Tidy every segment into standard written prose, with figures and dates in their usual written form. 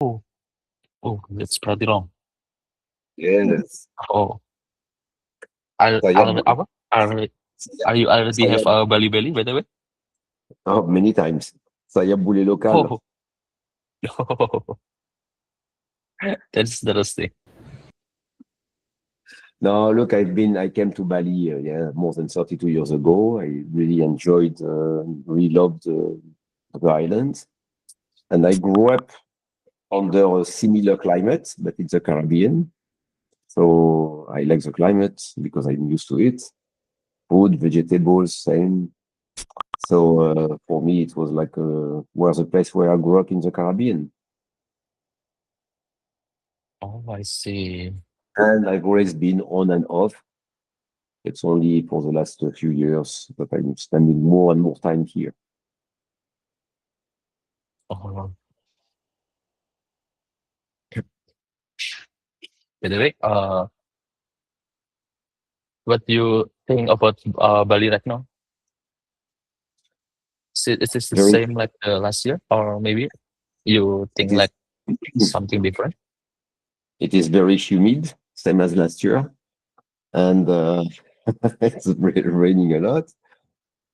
Oh, oh, that's pretty long. Yes. Oh, Saya apa? Are, saya are you already saya have a Bali Belly, by the way? many times. Saya bule lokal. Oh, that's interesting. No, look, I came to Bali, more than 32 years ago. I really enjoyed, really loved the island. And I grew up under a similar climate, but it's the Caribbean. So I like the climate because I'm used to it. Food, vegetables, same. So for me, it was like was a place where I grew up in the Caribbean. Oh, I see. And I've always been on and off. It's only for the last few years that I'm spending more and more time here. Oh, by the way, what do you think about Bali right now? Is this the Very, same like last year, or maybe you it think is like something different? it is very humid, same as last year, and it's raining a lot.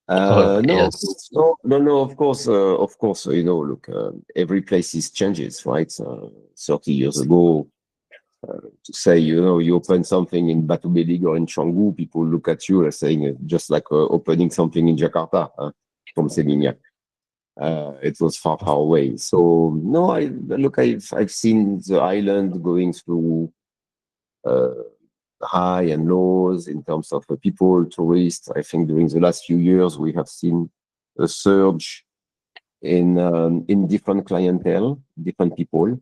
Oh, No, yes. no, no, no. Of course. Look, every place is changes, right? 30 years ago, to say, you open something in Batu Belig or in Canggu, people look at you as saying, just like opening something in Jakarta, from Sevilla. It was far, far away. So no, I've seen the island going through uh, high and lows in terms of people, tourists. I think during the last few years we have seen a surge in different clientele, different people.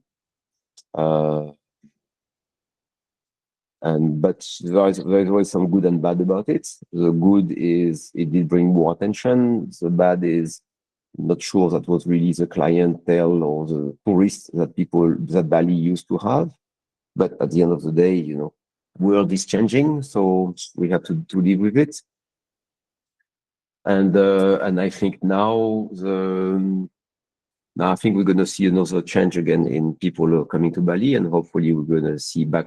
Uh, but there's always some good and bad about it. The good is it did bring more attention. The bad is not sure that was really the clientele or the tourists that Bali used to have. But at the end of the day, world is changing, so we have to live with it. And I think now I think we're going to see another change again in people coming to Bali, and hopefully we're going to see back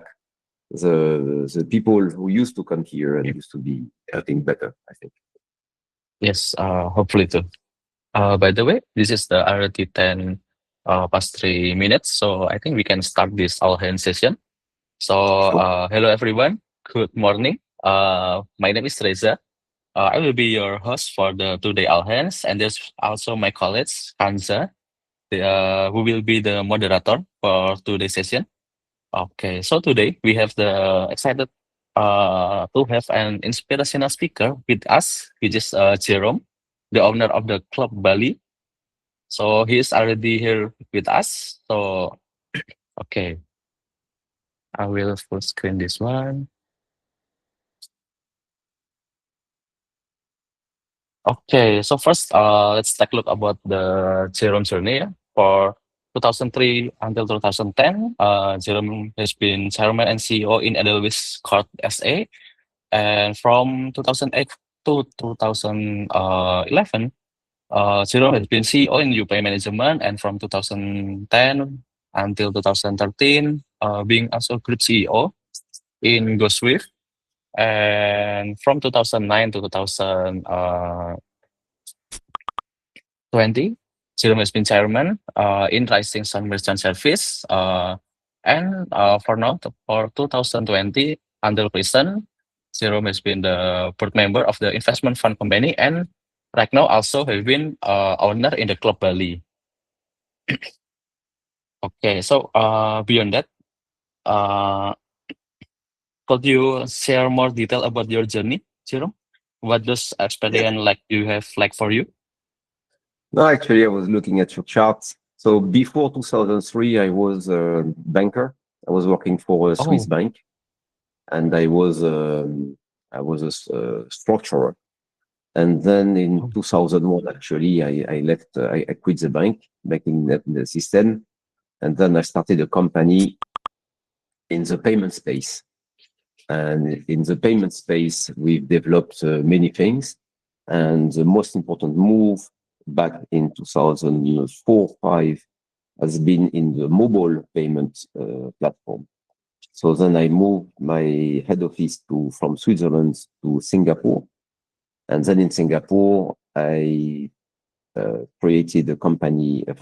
the people who used to come here and used to be getting better, I think. Yes, hopefully too. By the way, this is the already 10 past 3 minutes, so I think we can start this all hands session. So, Sure. hello everyone. Good morning. My name is Reza. I will be your host for the today all hands, and there's also my colleague Kanza, who will be the moderator for today's session. Okay, so today we have the excited to have an inspirational speaker with us, which is Jerome, the owner of the Club Bali. So he is already here with us. So okay, I will full screen this one. Okay, so first, let's take a look about the Jerome journey. Yeah. For 2003 until 2010, Jerome has been chairman and CEO in Edelweiss Court SA. And from 2008 to 2011, Jerome has been CEO in UPay Management. And from 2010 until 2013, being also Group CEO in GoSwift. And from 2009 to 2020, Jerome has been chairman in Rising Sun Merchant Service. And for now, for 2020, until present, Jerome has been the board member of the investment fund company, and right now also have been owner in the Club Bali. Okay, so beyond that, uh, could you share more detail about your journey, Jerome? What does Yeah. experience like you have like for you? No, actually, I was looking at your charts. So before 2003, I was a banker. I was working for a Swiss Oh, bank, and I was a structurer. And then in oh, 2001, actually, I left. I quit the bank, banking the system, and then I started a company in the payment space. And in the payment space, we've developed many things. And the most important move back in 2004, 5 has been in the mobile payment platform. So then I moved my head office from Switzerland to Singapore. And then in Singapore, I created a company. I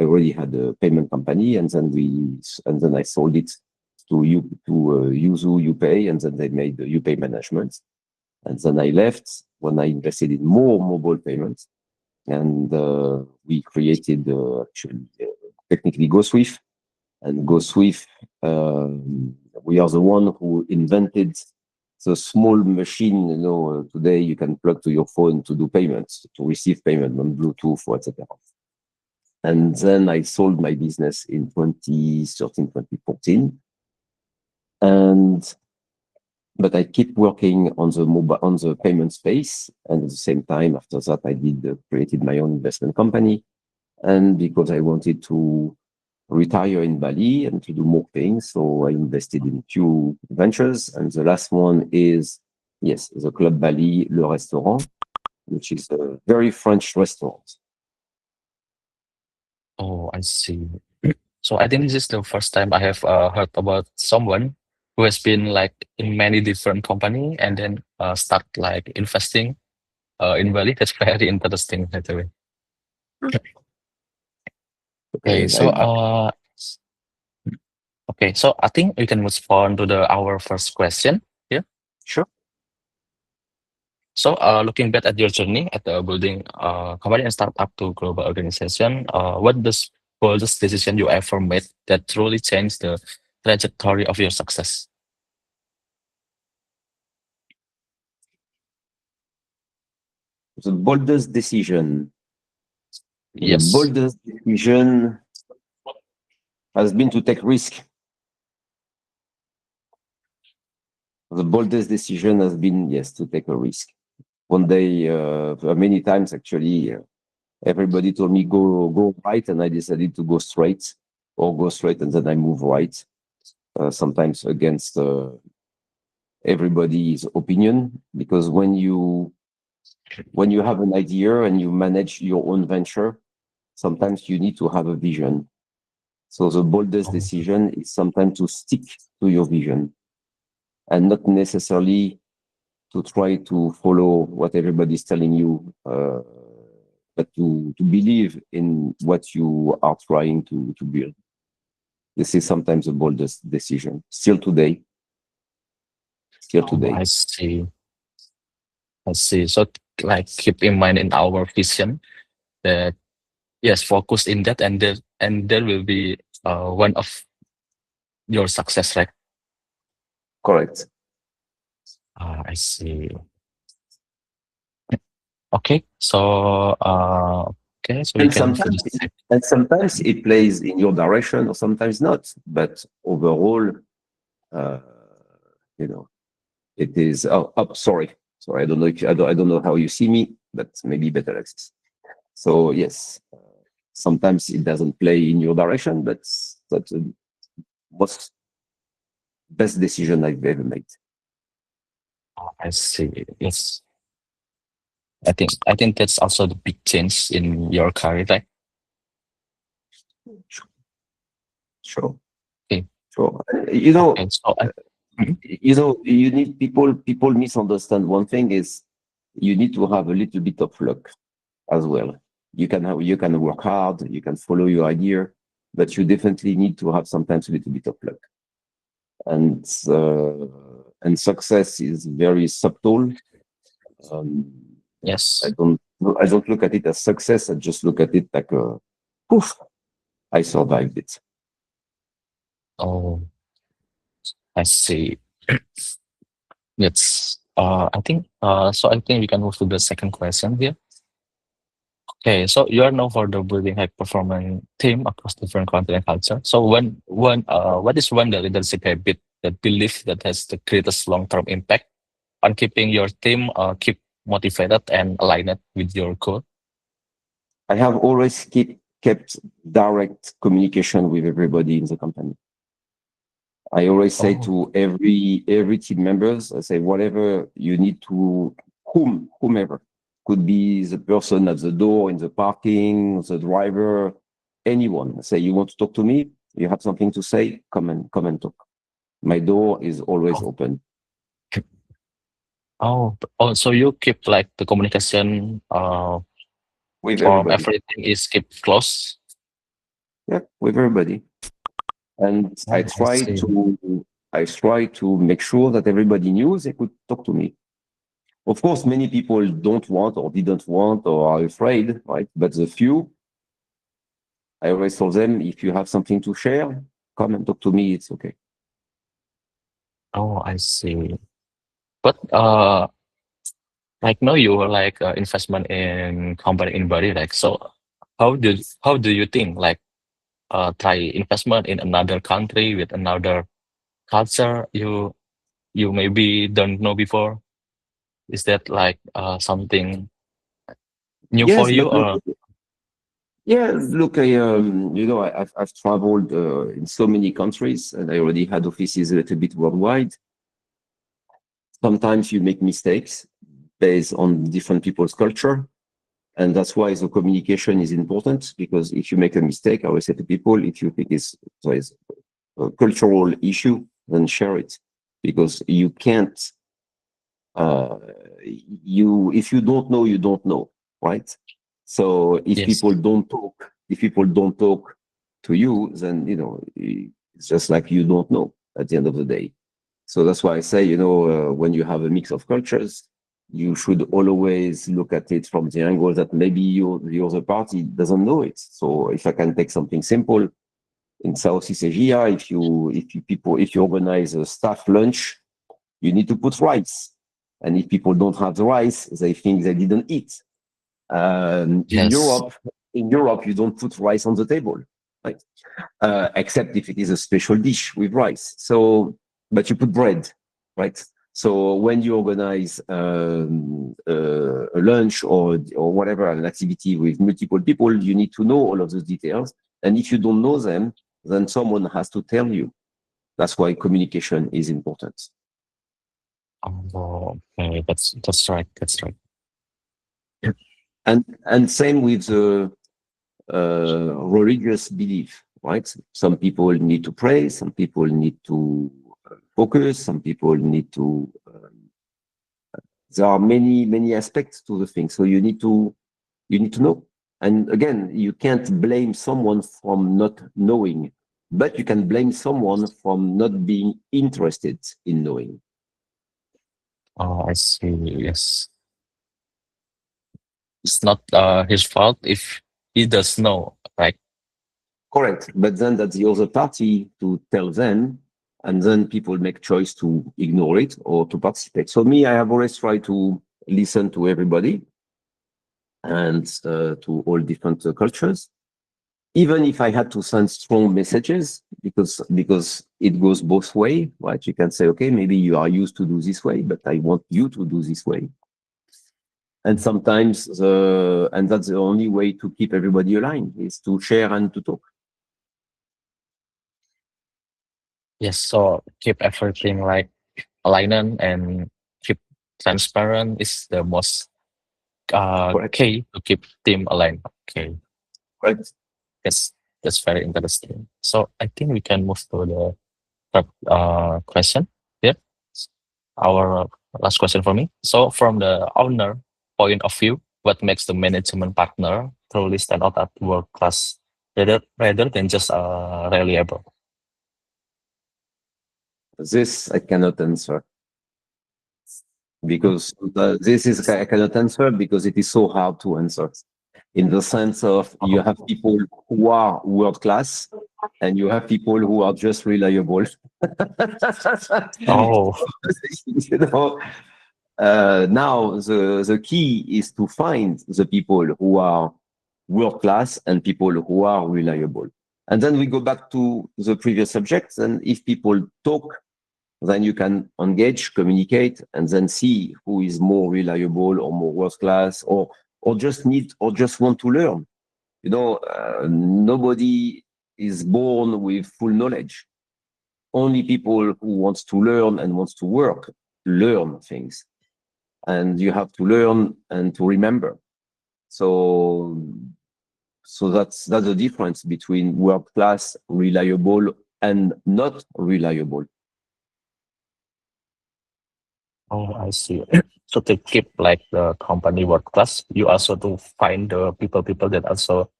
already had a payment company, and then I sold it to Yuzu UPay, and then they made the UPay management. And then I left when I invested in more mobile payments, and we created actually technically GoSwift. And GoSwift, we are the one who invented the small machine. Today you can plug to your phone to do payments, to receive payment on Bluetooth, or etc. And then I sold my business in 2013, 2014. But I keep working on the payment space, and at the same time, after that, I created my own investment company, and because I wanted to retire in Bali and to do more things, so I invested in few ventures, and the last one is the Club Bali, Le Restaurant, which is a very French restaurant. Oh, I see. So I think this is the first time I have heard about someone who has been like in many different company and then start like investing in Bali. That's very interesting, by the way. Okay, Okay, so okay, so I think we can move on to our first question. Yeah. sure. So, looking back at your journey at building company and startup to global organization, what the boldest decision you ever made that truly changed the trajectory of your success? The boldest decision. The Yes. boldest decision has been to take risk. The boldest decision has been, yes, to take a risk. One day, many times actually, everybody told me go right, and I decided to go straight, and then I move right. Sometimes against everybody's opinion, because when you have an idea and you manage your own venture, sometimes you need to have a vision. So the boldest Oh, decision is sometimes to stick to your vision and not necessarily to try to follow what everybody's telling you, but to believe in what you are trying to build. This is sometimes the boldest decision. Still today. I see. I see. So, like, keep in mind in our vision that yes, focus in that, and there will be one of your success, right? Correct. I see. Okay, so we And can move to the sometimes, it plays in your direction, or sometimes not. But overall, uh, you know, it is. Oh, sorry. I don't know if I don't know how you see me, but maybe better like this. So yes, sometimes it doesn't play in your direction, but that's the most best decision I've ever made. I see. Yes, I think that's also the big change in your career, right? Sure, Okay. sure. Okay. So Mhm. You need people misunderstand one thing is you need to have a little bit of luck as well. You can work hard, you can follow your idea, but you definitely need to have sometimes a little bit of luck. And success is very subtle. Um, I Yes. don't I don't look at it as success. I just look at it like poof, I survived it. Oh, I see. Yes. I think we can move to the second question here. Okay, so you are known for the building high performing team across different country and culture. So what is one the leadership habit that belief that has the greatest long term impact on keeping your team keep motivated and aligned with your goal? I have always kept direct communication with everybody in the company. I always say Oh, to every team members, I say whatever you need to whomever could be the person at the door in the parking, the driver, anyone. Say you want to talk to me, you have something to say, come and talk. My door is always Oh, open oh, so you keep like the communication with from everybody. everything is keep close. Yeah, with everybody. And Oh, I see. I try to make sure that everybody knew they could talk to me. Of course, many people don't want or didn't want or are afraid, right? But the few, I always told them, if you have something to share, come and talk to me. It's okay. Oh, I see. But like no, you were like investment in company in Bali. Like so, how do you think like try investment in another country with another culture you maybe don't know before? Is that like something new for Yes, you but look, or yeah, look, I've traveled in so many countries and I already had offices a little bit worldwide. Sometimes you make mistakes based on different people's culture. And that's why the communication is important, because if you make a mistake, I always say to people, if you think it's a cultural issue, then share it, because you can't, uh, if you don't know, you don't know, right? So yes? if people don't talk to you, then, it's just like you don't know at the end of the day. So that's why I say, when you have a mix of cultures, you should always look at it from the angle that maybe the other party doesn't know it. So if I can take something simple, in Southeast Asia, if you organize a staff lunch, you need to put rice. And if people don't have the rice, they think they didn't eat. Um, in Yes. Europe, in Europe, you don't put rice on the table, right? Except if it is a special dish with rice. So, but you put bread, right? So when you organize a lunch or whatever, an activity with multiple people, you need to know all of those details. And if you don't know them, then someone has to tell you. That's why communication is important. Oh, okay, that's right. That's right. And same with the religious belief, right? Some people need to pray, some people need to focus, some people need to. There are many aspects to the thing, so you need to know. And again, you can't blame someone from not knowing, but you can blame someone from not being interested in knowing. Oh, I see. Yes, it's not his fault if he does know, right? Correct. But then that's the other party to tell them, and then people make choice to ignore it or to participate. So me, I have always tried to listen to everybody and to all different cultures, even if I had to send strong messages, because it goes both way, right? You can say, okay, maybe you are used to do this way, but I want you to do this way. And sometimes and that's the only way to keep everybody aligned, is to share and to talk. Yes, so keep everything like aligned and keep transparent is the most Correct. key to keep team aligned. Okay, Correct. that's that's very interesting. So I think we can move to the third question. Yeah, our last question for me. So from the owner point of view, what makes the management partner truly stand out at world class rather than just reliable? This I cannot answer, because this is I cannot answer because it is so hard to answer. In the sense of, you have Oh, people who are world class and you have people who are just reliable. oh, you know, now the key is to find the people who are world class and people who are reliable. And then we go back to the previous subject. And if people talk, then you can engage, communicate, and then see who is more reliable or more world class, or just want to learn. Nobody is born with full knowledge. Only people who wants to learn and wants to work learn things, and you have to learn and to remember. So So that's the difference between world class, reliable, and not reliable. Oh, I see. So to keep like the company world class, you also to find the people that also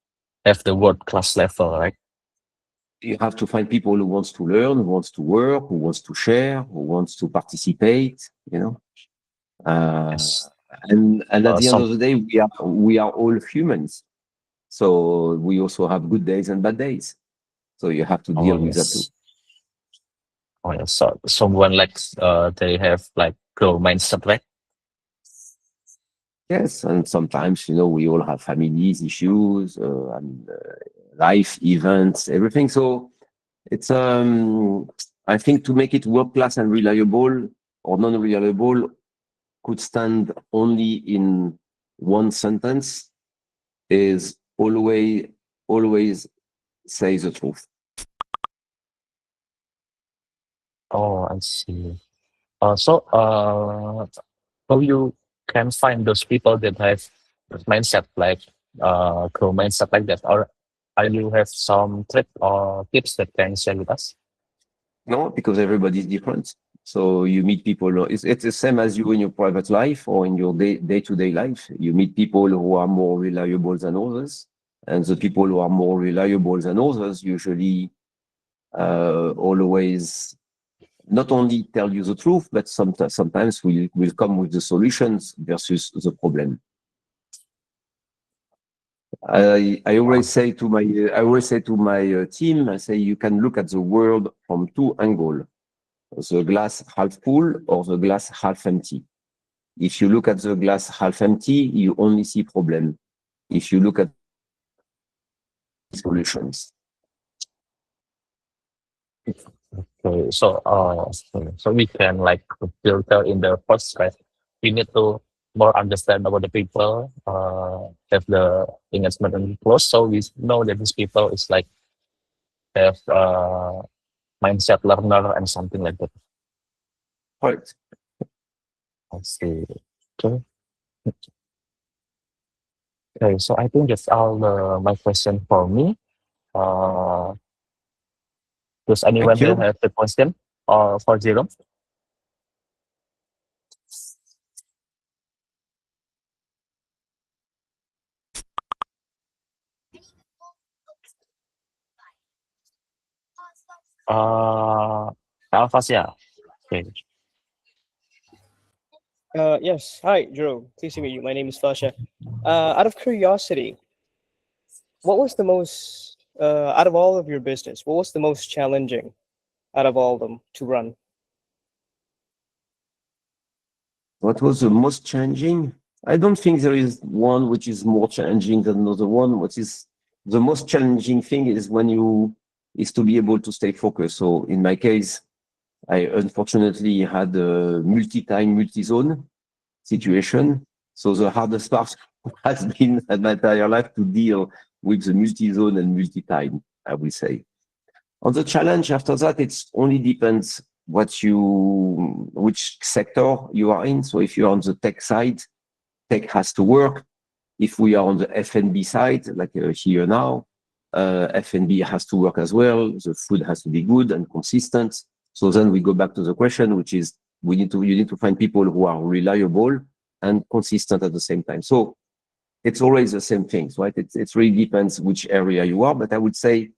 have the world class level, right? You have to find people who wants to learn, who wants to work, who wants to share, who wants to participate, you know. Yes. And at the end Some of the day, we are all humans. So we also have good days and bad days. So you have to oh deal with that too. yes. Oh yes. So someone like they have like growth mindset, right? Yes, and sometimes, we all have families, issues, and life events, everything. So it's, I think to make it world class and reliable or non-reliable could stand only in one sentence is always say the truth. Oh, I see. How you can find those people that have that mindset like grow mindset like that, or are you have some trick or tips that can share with us? No, because everybody's different. So you meet people, it's the same as you in your private life or in your day-to-day life. You meet people who are more reliable than others. And the people who are more reliable than others usually always not only tell you the truth, but sometimes will come with the solutions versus the problem. I always say to my team, I say you can look at the world from two angles: the glass half full or the glass half empty. If you look at the glass half empty, you only see problem. If you look at solutions, Okay, so we can like filter in the first right. We need to more understand about the people, have the engagement and close, so we know that these people is like have mindset learner and something like that. right? I see. Okay. Okay, so I think that's all my question for me. Uh, does anyone Thank here you. have the question for Jerome? Alphasia. Okay. Yes. Hi, Jerome. Pleased to meet you. My name is Fasha. Out of curiosity, what was the most, out of all of your business, what was the most challenging out of all of them to run? What was the most challenging? I don't think there is one which is more challenging than another one. What is the most challenging thing is to be able to stay focused. So in my case, I unfortunately had a multi-time, multi-zone situation. So the hardest part has been at my entire life to deal with the multi-zone and multi-time, I will say. On the challenge after that, it only depends which sector you are in. So if you're on the tech side, tech has to work. If we are on the F&B side, like here now, F&B has to work as well. The food has to be good and consistent. So then we go back to the question, which is you need to find people who are reliable and consistent at the same time. So it's always the same things, right? It really depends which area you are, but I would say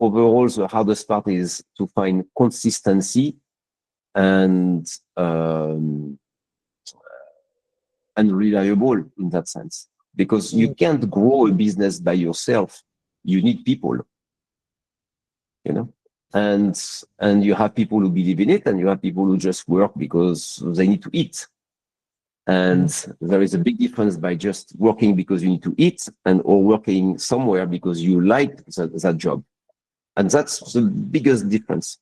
overall, the hardest part is to find consistency and um, and reliable in that sense, because you Mm, can't grow a business by yourself. You need people, you know, and you have people who believe in it, and you have people who just work because they need to eat. And mm, there is a big difference by just working because you need to eat and or working somewhere because you like that job. And that's the biggest difference.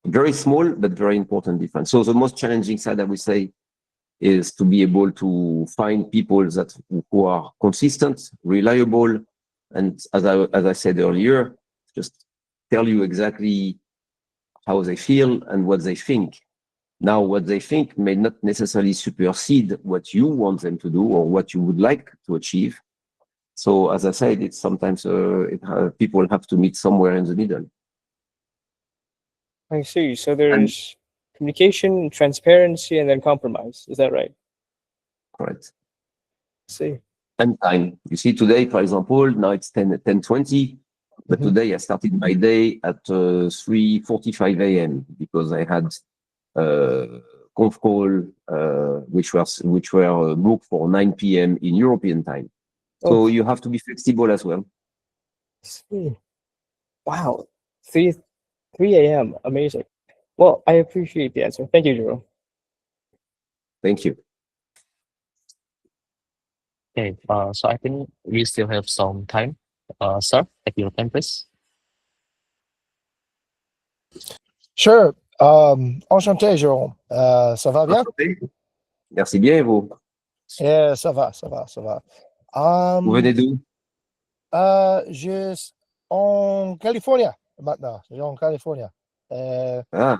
Very small, but very important difference. So the most challenging side, I would say, is to be able to find people who are consistent, reliable, and as I said earlier, just tell you exactly how they feel and what they think. Now, what they think may not necessarily supersede what you want them to do or what you would like to achieve. So as I said, it's sometimes people have to meet somewhere in the middle. I see. So And there's communication, transparency, and then compromise. Is that right? correct. I see. And time. You see, today, for example, now it's 10:20, but Mhm. today I started my day at 3:45 a.m. because I had conf call which were booked for 9 p.m. in European time. Oh, So you have to be flexible as well. I see. Wow. 3 3 a.m. Amazing. Well, I appreciate the answer. Thank you, Jerome. Thank you. Okay, so I think we still have some time. Sir, take your time, please. Sure. Enchanté, Jérôme. Ça va bien? Enchanté. Merci bien, et vous. Yeah, ça va, ça va, ça va. Vous venez d'où? Je suis en Californie maintenant. Je suis en Californie. Ah,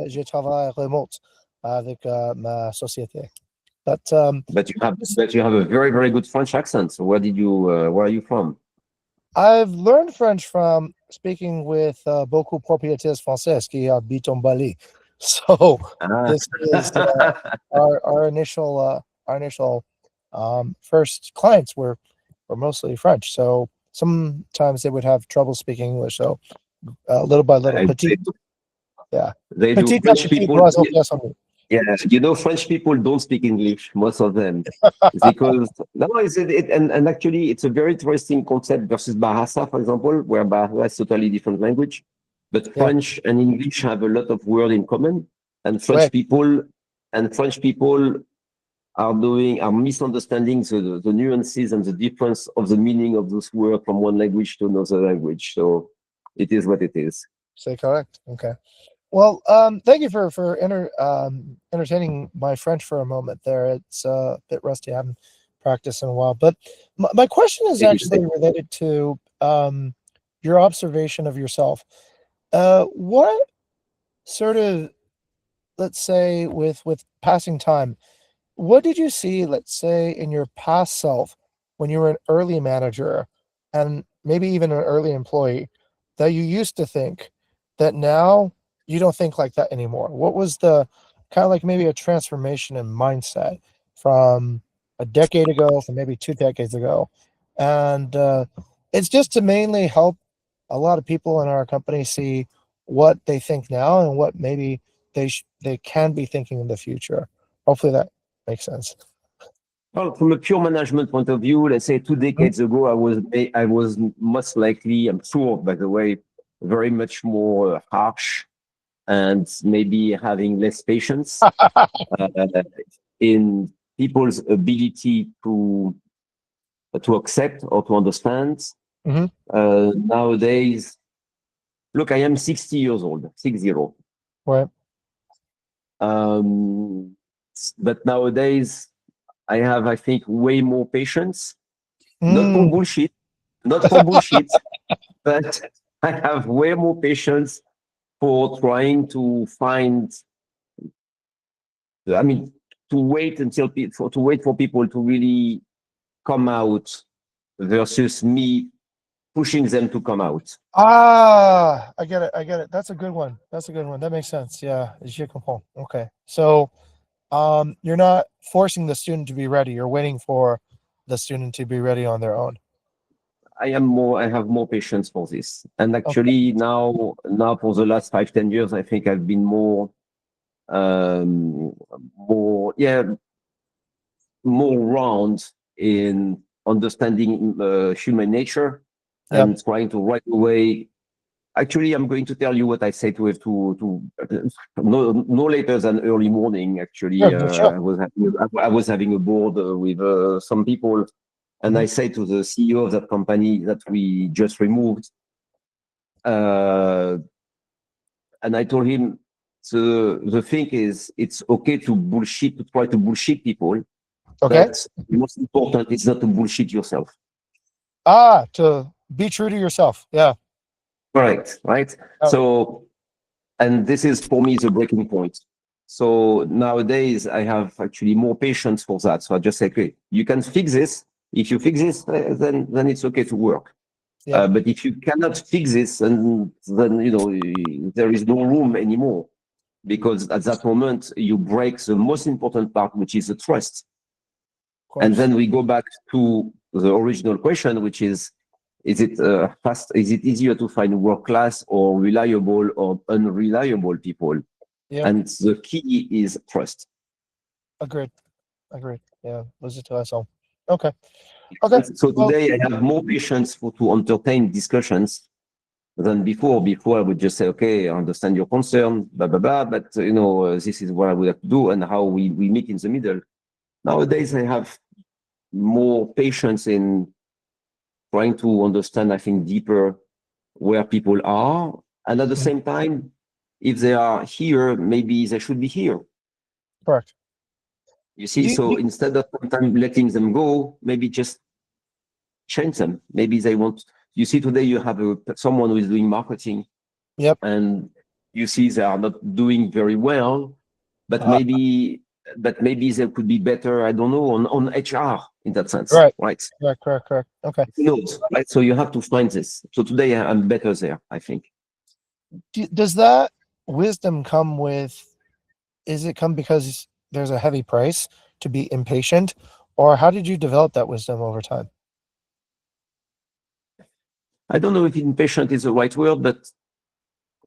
Je travaille remote avec ma société. But but you have a very, very good French accent. So where are you from? I've learned French from speaking with beaucoup propriétaires français qui habitent en Bali. So Ah. this is our initial first clients were mostly French. So sometimes they would have trouble speaking English. So little by little, petit, yeah, They do. petit à French petit, people, dois en faire son mieux. yeah, French people don't speak English, most of them, because no, and actually, it's a very interesting concept versus Bahasa, for example, where Bahasa is totally different language, but Yeah. French and English have a lot of word in common, and Right. French people are misunderstanding the nuances and the difference of the meaning of those words from one language to another language. So it is what it is. C'est correct. Okay. Well, thank you for entertaining my French for a moment there. It's a bit rusty. I haven't practiced in a while. But my question is actually related to your observation of yourself. What sort of, let's say, with passing time, what did you see, let's say, in your past self when you were an early manager and maybe even an early employee that you used to think that now you don't think like that anymore? What was the kind of like maybe a transformation in mindset from a decade ago, from maybe 2 decades ago? And it's just to mainly help a lot of people in our company see what they think now and what maybe they can be thinking in the future. Hopefully that makes sense. Well, from a pure management point of view, let's say 2 decades ago, I was most likely, I'm sure, by the way, very much more harsh and maybe having less patience in people's ability to accept or to understand. Mhm. Nowadays, look, I am 60 years old, 60. Right. But nowadays, I have, I think, way more patience. Not for Mm. bullshit, not for bullshit, but I have way more patience for trying to find. I mean, to wait for people to really come out versus me pushing them to come out. Ah, I get it. I get it. That's a good one. That's a good one. That makes sense. Yeah. Je comprends. Okay. So, you're not forcing the student to be ready. You're waiting for the student to be ready on their own. I have more patience for this. And Okay. actually now for the last 5-10 years, I think I've been more round in understanding human nature Yep. and trying to right away. Actually, I'm going to tell you what I say to no later than early morning. Actually, Sure. I was having a board with some people, and I say to the CEO of that company that we just removed, and I told him, the thing is, it's okay to try to bullshit people, Okay. but the most important is not to bullshit yourself. To be true to yourself. Yeah. Correct, right? Oh. So, and this is for me the breaking point. So nowadays I have actually more patience for that. So I just say, okay, you can fix this, If you fix this, then it's okay to work. Yeah. But if you cannot fix this, then there is no room anymore, because at that moment you break the most important part, which is the trust. Of And course. then we go back to the original question, which is it fast? Is it easier to find world-class or reliable or unreliable people? Yep. And the key is trust. Agreed. Yeah, lose it to us all. Okay. Okay. So Well, today I have more patience to entertain discussions than before. Before I would just say, okay, I understand your concern, blah, blah, blah, but this is what I would have to do and how we meet in the middle. Nowadays, I have more patience in trying to understand, I think, deeper where people are. And at the same time, if they are here, maybe they should be here. correct. You see, Do so instead of sometimes letting them go, maybe just change them. Maybe they want, you see, today you have someone who is doing marketing. Yep. And you see they are not doing very well, but maybe they could be better, I don't know, on HR in that sense. Right. Right. Correct. Okay. Who knows, right? So you have to find this. So today I'm better there, I think. Does that wisdom come with, is it come because there's a heavy price to be impatient, or how did you develop that wisdom over time? I don't know if impatient is the right word, but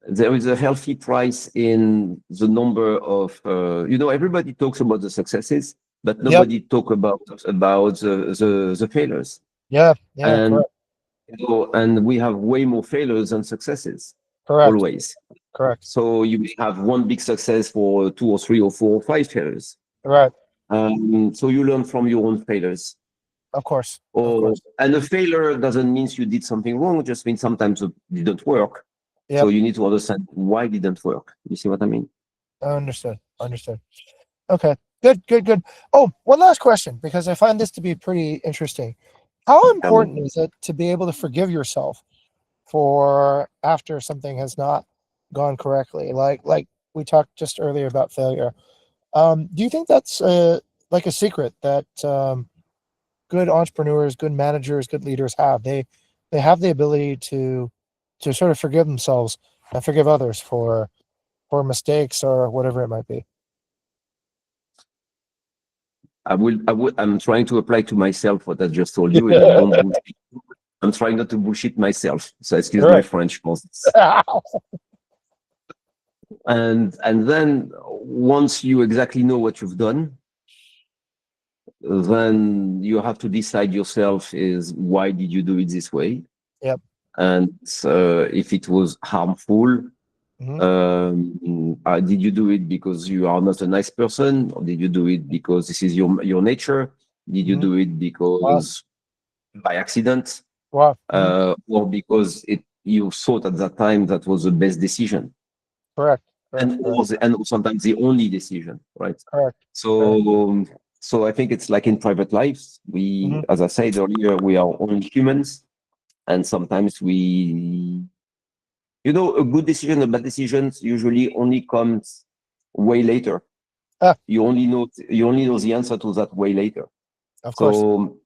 there is a healthy price in the number of, everybody talks about the successes, but nobody talk about the failures. Yeah, And correct. and we have way more failures than successes. Correct. Always. Correct. So you may have one big success for 2 or 3 or 4 or 5 failures. Right. So you learn from your own failures. Of course. And a failure doesn't mean you did something wrong. It just means sometimes it didn't work. Yep. So you need to understand why it didn't work. You see what I mean? Understood. Okay. Good. Oh, one last question, because I find this to be pretty interesting. How important is it to be able to forgive yourself for after something has not gone correctly? Like we talked just earlier about failure. Do you think that's like a secret that good entrepreneurs, good managers, good leaders have? They have the ability to sort of forgive themselves and forgive others for mistakes or whatever it might be. I'm trying to apply to myself what I just told you, and don't bullshit. I'm trying not to bullshit myself. So excuse my French for this. And then once you exactly know what you've done, then you have to decide yourself is why did you do it this way? Yep. And if it was harmful, did you do it because you are not a nice person, or did you do it because this is your nature? Did you do it because by accident? Wow. Or because you thought at that time that was the best decision? Correct. And sometimes the only decision, right? Correct. So I think it's like in private lives. We, as I said earlier, we are only humans, and sometimes a good decision, a bad decision usually only comes way later. You only know the answer to that way later. Of course. So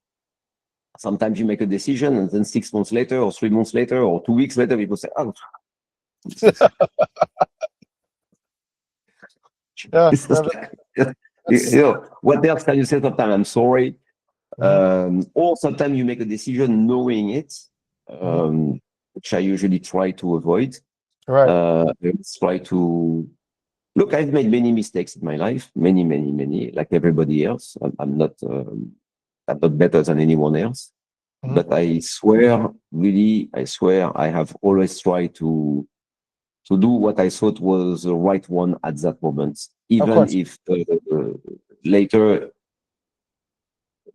sometimes you make a decision, and then 6 months later, or 3 months later, or 2 weeks later, people say, "Oh." It's just what else can you say sometimes? I'm sorry. Or sometimes you make a decision knowing it, which I usually try to avoid. Right. Try to look. I've made many mistakes in my life, many, like everybody else. I'm not better than anyone else. But I swear, I have always tried to do what I thought was the right one at that moment, even if later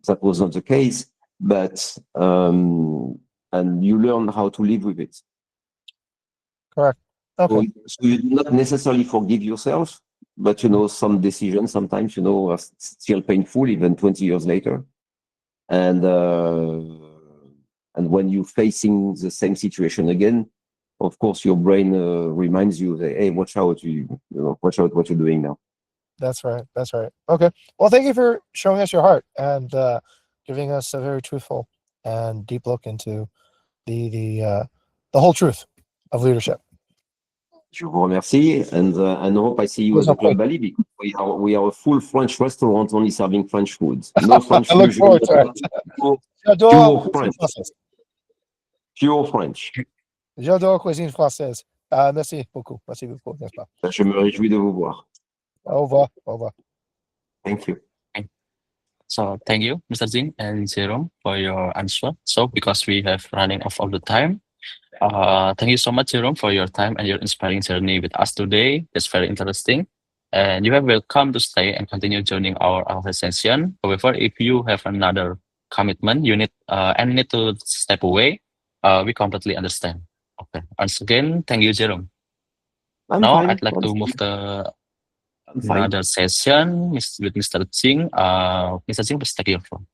that was not the case. But and you learn how to live with it. Correct. Okay. So you do not necessarily forgive yourself, but some decisions sometimes are still painful even 20 years later. And when you're facing the same situation again, of course, your brain reminds you that, hey, watch out! Watch out what you're doing now. That's right. Okay. Well, thank you for showing us your heart and giving us a very truthful and deep look into the whole truth of leadership. Je vous remercie, and hope I see you at the Club Bali, because we are a full French restaurant only serving French food. No French I look fusion. forward to it. Pure French. Pure French. J'adore cuisine française. Merci beaucoup. Merci beaucoup, n'est-ce pas? Je me réjouis de vous voir. Au revoir. Au revoir. Thank you. So thank you, Mr. Jing and Jerome, for your answer. So because we have running off of the time, thank you so much, Jerome, for your time and your inspiring journey with us today. It's very interesting. And you are welcome to stay and continue joining our session. However, if you have another commitment, you need to step away. We completely understand. Okay. Once again, thank you, Jerome. I'm Now fine. I'd like to move to another session with Mr. Jing. Mr. Jing, please take your phone.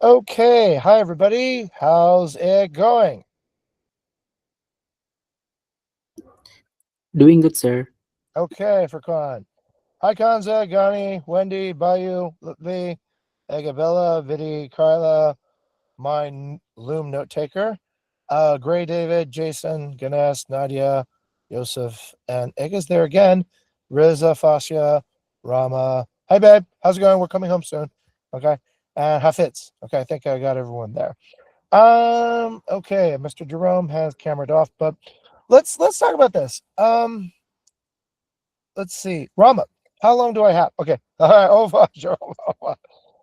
Okay. Hi, everybody. How's it going? Doing good, sir. Okay, Furkan. Hi, Kanza, Gani, Wendy, Bayu, Lutvi, Agabella, Vidi, Carla, my Loom note taker, Gray David, Jason, Ganesh, Nadia, Yosef, and Egg is there again. Riza, Fascia, Rama. Hi, babe. How's it going? We're coming home soon. Okay. And Hafiz. Okay, I think I got everyone there. Okay, Mr. Jerome has cameraed off, but let's talk about this. Let's see. Rama, how long do I have? Okay. All right. Over, Jerome.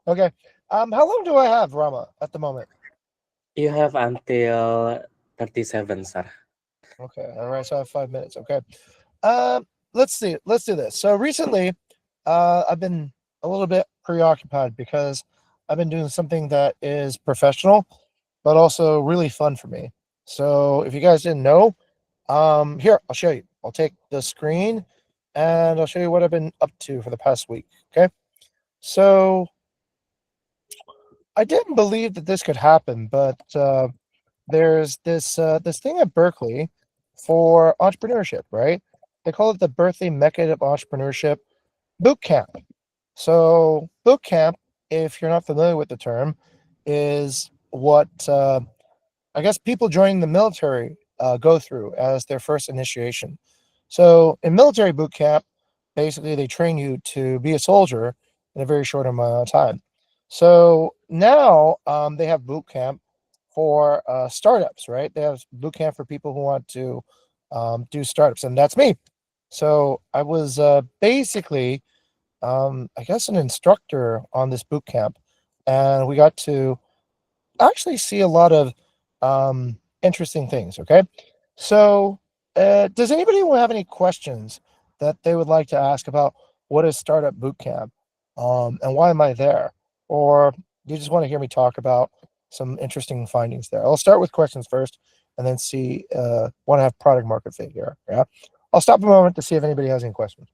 Okay. How long do I have, Rama, at the moment? You have until 37, sir. Okay. All right. So I have 5 minutes. Okay. Let's see. Let's do this. So recently, I've been a little bit preoccupied because I've been doing something that is professional, but also really fun for me. So if you guys didn't know, here, I'll show you. I'll take the screen and I'll show you what I've been up to for the past week. Okay. So I didn't believe that this could happen, but there's this thing at Berkeley for entrepreneurship, right? They call it the Berkeley Mecca of Entrepreneurship Boot Camp. So boot camp, if you're not familiar with the term, is what I guess people joining the military go through as their first initiation. So in military boot camp, basically they train you to be a soldier in a very short amount of time. So now they have boot camp for startups, right? They have boot camp for people who want to do startups, and that's me. So I was basically, I guess, an instructor on this boot camp, and we got to actually see a lot of interesting things. Okay, so does anybody have any questions that they would like to ask about what is startup boot camp, and why am I there, or you just want to hear me talk about some interesting findings there? I'll start with questions first, and then see want to have product market fit here. Yeah, I'll stop a moment to see if anybody has any questions.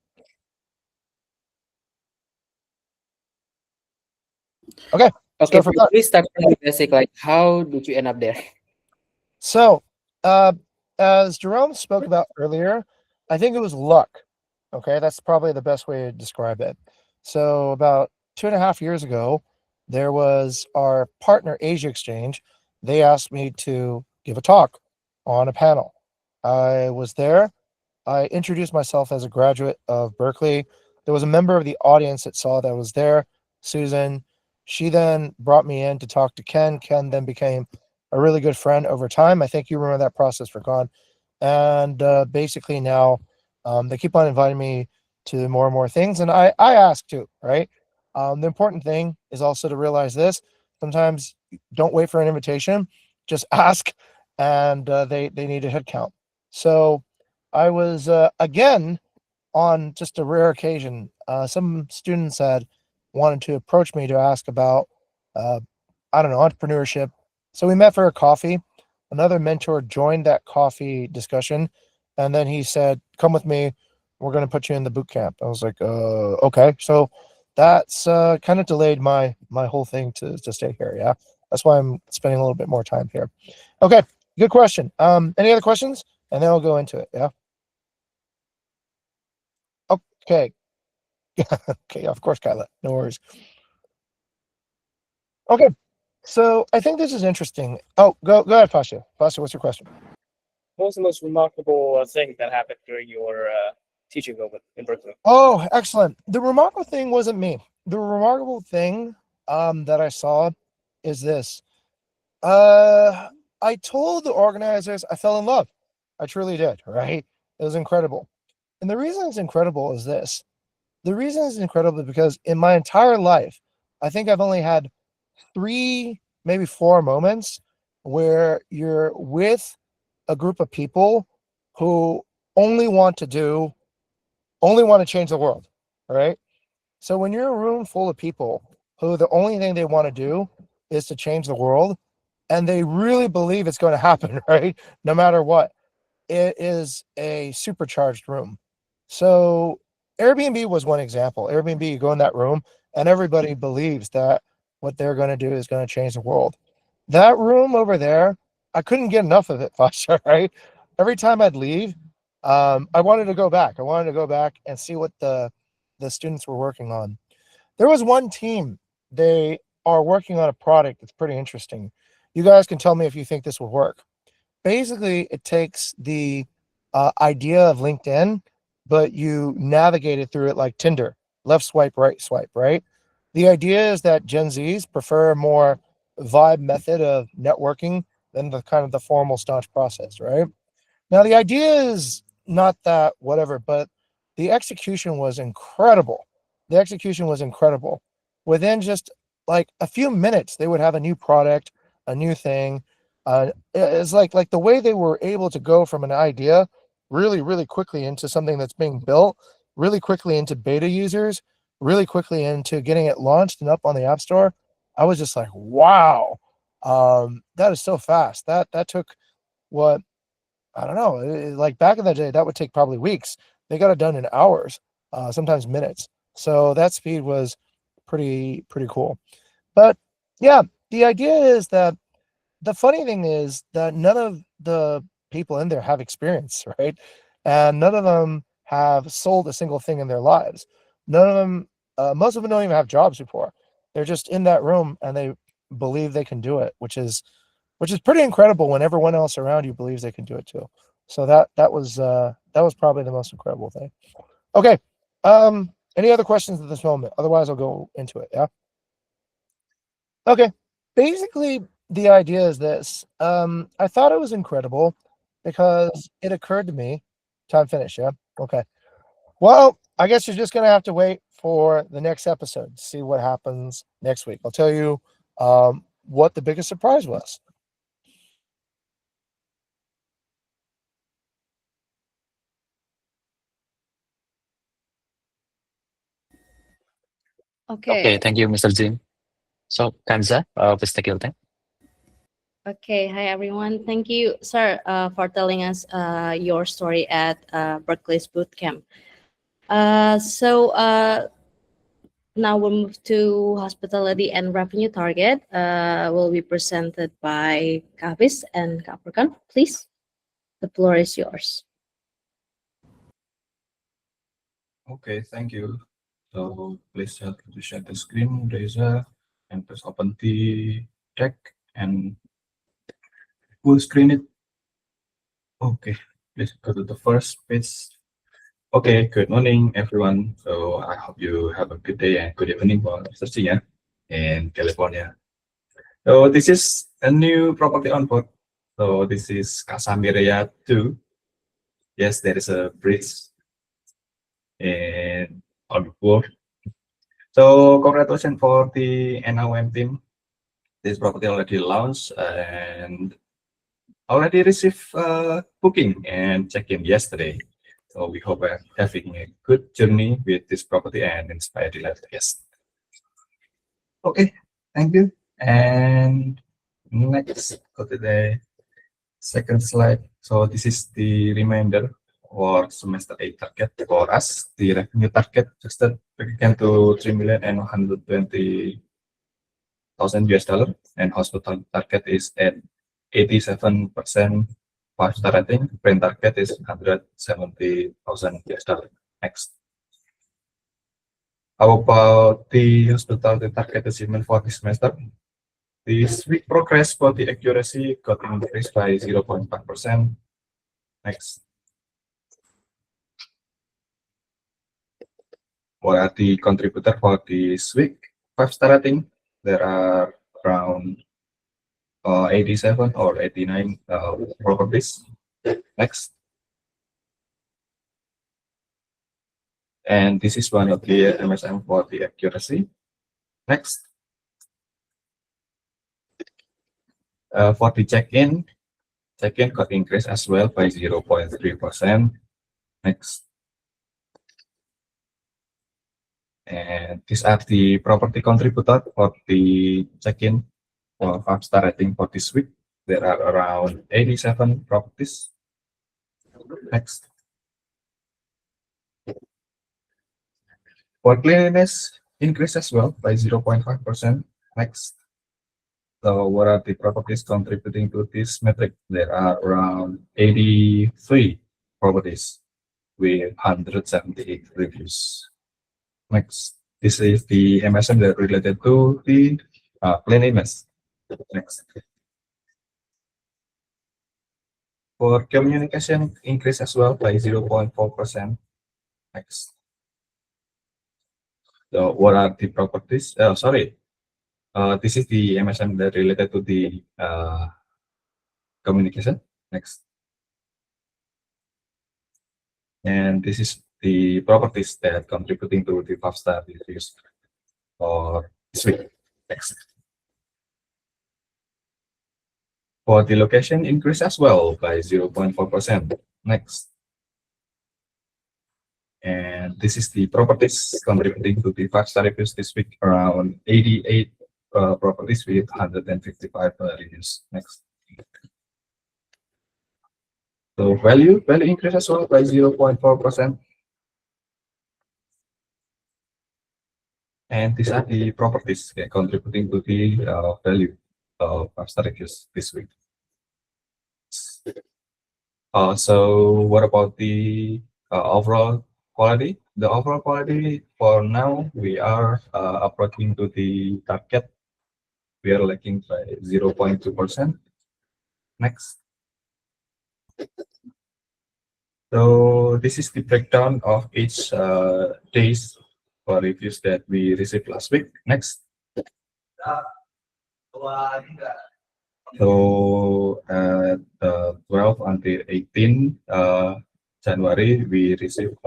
Okay. Okay, for please start from the basic. Like, how did you end up there? So, as Jerome spoke about earlier, I think it was luck. Okay, that's probably the best way to describe it. So, about 2.5 years ago, there was our partner Asia Exchange. They asked me to give a talk on a panel. I was there. I introduced myself as a graduate of Berkeley. There was a member of the audience that saw that I was there, Susan. She then brought me in to talk to Ken. Ken then became a really good friend over time. I think you remember that process, Furkan. And basically now they keep on inviting me to more and more things. And I ask too, right? The important thing is also to realize this. Sometimes don't wait for an invitation. Just ask, and they need a head count. So I was, again, on just a rare occasion, some students had wanted to approach me to ask about, I don't know, entrepreneurship. So we met for a coffee. Another mentor joined that coffee discussion, and then he said, "Come with me. We're going to put you in the boot camp." I was like, "Okay." So that's kind of delayed my whole thing to stay here. Yeah, that's why I'm spending a little bit more time here. Okay, good question. Any other questions? And then I'll go into it. Yeah. Okay. Okay, of course, Kyla. No worries. Okay, so I think this is interesting. Oh, go ahead, Pasha. Pasha, what's your question? What was the most remarkable thing that happened during your teaching moment in Berkeley? Oh, excellent. The remarkable thing wasn't me. The remarkable thing that I saw is this. I told the organizers I fell in love. I truly did, right? It was incredible. And the reason it's incredible is this. The reason it's incredible is because in my entire life, I think I've only had 3, maybe 4 moments where you're with a group of people who only want to change the world, right? So when you're in a room full of people who the only thing they want to do is to change the world, and they really believe it's going to happen, right? No matter what, it is a supercharged room. So Airbnb was one example. Airbnb, you go in that room and everybody believes that what they're going to do is going to change the world. That room over there, I couldn't get enough of it, Foster, right? Every time I'd leave, I wanted to go back. I wanted to go back and see what the students were working on. There was one team, they are working on a product that's pretty interesting. You guys can tell me if you think this will work. Basically, it takes the idea of LinkedIn, but you navigate it through it like Tinder, left swipe, right? The idea is that Gen Zs prefer a more vibe method of networking than the kind of the formal staunch process, right? Now, the idea is not that whatever, but the execution was incredible. The execution was incredible. Within just like a few minutes, they would have a new product, a new thing. It's like the way they were able to go from an idea really, really quickly into something that's being built, really quickly into beta users, really quickly into getting it launched and up on the App Store. I was just like, wow, that is so fast. That took what I don't know. Like back in the day, that would take probably weeks. They got it done in hours, sometimes minutes. So that speed was pretty cool. But yeah, the idea is that the funny thing is that none of the people in there have experience, right? And none of them have sold a single thing in their lives. None of them, most of them don't even have jobs before. They're just in that room and they believe they can do it, which is pretty incredible when everyone else around you believes they can do it too. So that was probably the most incredible thing. Okay. Any other questions at this moment? Otherwise, I'll go into it. Yeah. Okay. Basically, the idea is this. I thought it was incredible because it occurred to me. Time finished. Yeah. Okay. Well, I guess you're just gonna have to wait for the next episode to see what happens next week. I'll tell you what the biggest surprise was. Okay, Okay. thank you, Mr. Jim. So, Kanza, please take your time. Okay. Hi, everyone. Thank you, sir, for telling us your story at Berkeley's bootcamp. Now we'll move to hospitality and revenue target. Will be presented by Kavis and Capricorn. Please, the floor is yours. Okay, thank you. So please help to share the screen, Reza, and please open the deck and full screen it. Okay, please go to the first page. Okay, good morning, everyone. So I hope you have a good day and good evening for searching in California. So this is a new property on board. So this is Casamiria 2. Yes, there is a bridge and on board. So congratulations for the NOM team. This property already launched and already received booking and check-in yesterday. So we hope we're having a good journey with this property and inspire the last guest. Okay, thank you. And next, go to the second slide. So this is the reminder for semester 8 target for us. The revenue target just again to 3,120,000 US dollar, and hospital target is at 87% 5-star rating. Brand target is 170,000 US dollar. Next. How about the hospital target achievement for this semester? This week progress for the accuracy got increased by 0.5%. Next. What are the contributor for this week? 5-star rating. There are around 87 or 89 properties. Next. And this is one of the MSM for the accuracy. Next. For the check-in got increased as well by 0.3%. Next. And these are the property contributor for the check-in for 5-star rating for this week. There are around 87 properties. Next. For cleanliness, increase as well by 0.5%. Next. So what are the properties contributing to this metric? There are around 83 properties with 178 reviews. Next. This is the MSM that related to the cleanliness. Next. For communication, increase as well by 0.4%. Next. So what are the properties? This is the MSM that related to the communication. Next. And this is the properties that contributing to the 5-star reviews for this week. Next. For the location, increase as well by 0.4%. Next. And this is the properties contributing to the 5-star reviews this week, around 88 properties with 155 reviews. Next. So value increase as well by 0.4%. And these are the properties contributing to the value of 5-star reviews this week. So what about the overall quality? The overall quality for now, we are approaching to the target. We are lacking by 0.2%. Next. So this is the breakdown of each days for reviews that we received last week. Next. So at 12 until 18 January, we received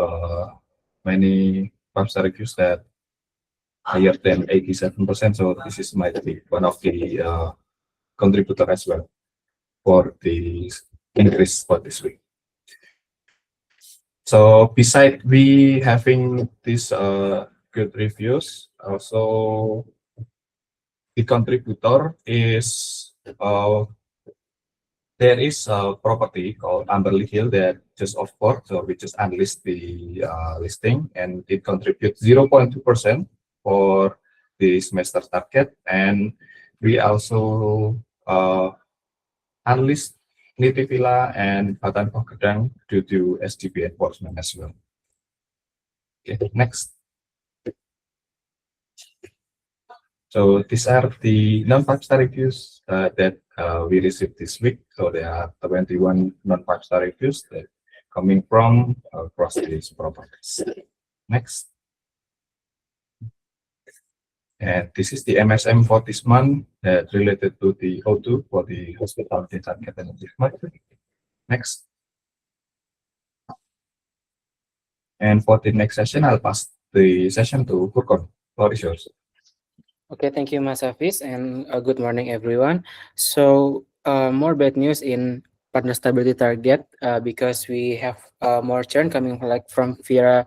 many 5-star reviews that higher than 87%. So this is might be one of the contributor as well for the increase for this week. So beside we having these good reviews, also the contributor is there is a property called Amberley Hill that just offered, so we just unlist the listing, and it contributes 0.2% for the semester target, and we also unlist Niti Villa and Batan Pogedang due to SDB enforcement as well. Okay, next. So these are the non-5-star reviews that we received this week. So there are 21 non-5-star reviews that coming from across these properties. Next. And this is the MSM for this month that related to the O2 for the hospitality target and achievement. Next. And for the next session, I'll pass the session to Furkon. Floor is yours. Okay, thank you, Mas Hafiz, and good morning, everyone. So, more bad news in partner stability target because we have more churn coming like from Vira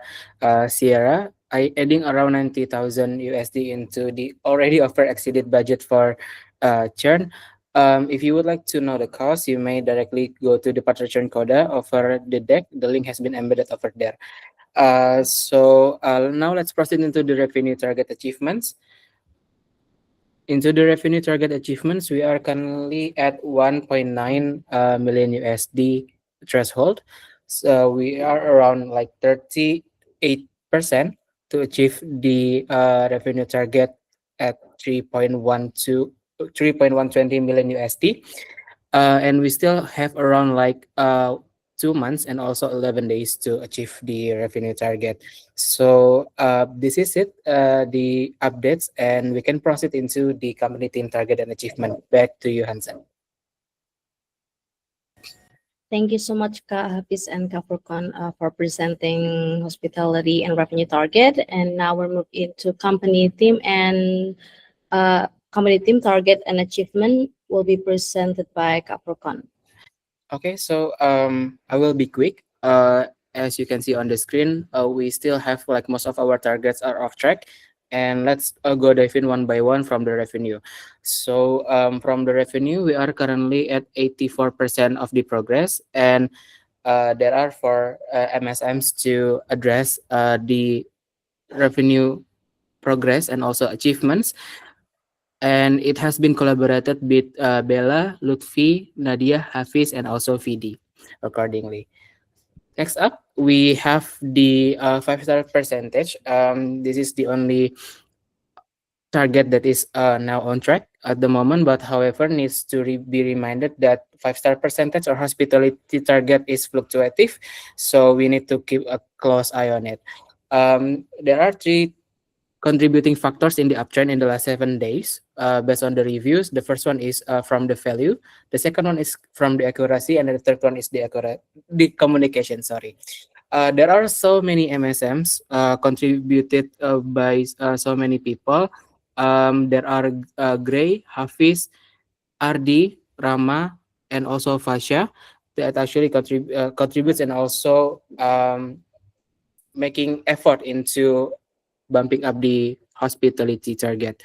Sierra. Adding around 90,000 USD into the already over exceeded budget for churn. If you would like to know the cost, you may directly go to the partner churn coda over the deck. The link has been embedded over there. So now let's proceed into the revenue target achievements. Into the revenue target achievements, we are currently at 1.9 million USD threshold. So we are around like 38% to achieve the revenue target at 3.12 3.120 million USD. And we still have around like 2 months and also 11 days to achieve the revenue target. So this is it, the updates, and we can proceed into the company team target and achievement. Back to you, Hansen. Thank you so much, Kak Hafiz and Kak Furkan, for presenting hospitality and revenue target. And now we're moving into company team and company team target and achievement will be presented by Kak Furkan. Okay, so I will be quick. As you can see on the screen, we still have like most of our targets are off track. And let's go dive in one by one from the revenue. So from the revenue, we are currently at 84% of the progress, and there are 4 MSMs to address the revenue progress and also achievements. And it has been collaborated with Bella, Lutfi, Nadia, Hafiz, and also Vidi accordingly. Next up, we have the 5-star percentage. This is the only target that is now on track at the moment, but however needs to be reminded that 5-star percentage or hospitality target is fluctuative, so we need to keep a close eye on it. There are 3 contributing factors in the uptrend in the last 7 days based on the reviews. The first one is from the value, the second one is from the accuracy, and the third one is the communication. Sorry. There are so many MSMs contributed by so many people. There are Gray, Hafiz, Ardi, Rama, and also Fasha that actually contributes and also making effort into bumping up the hospitality target.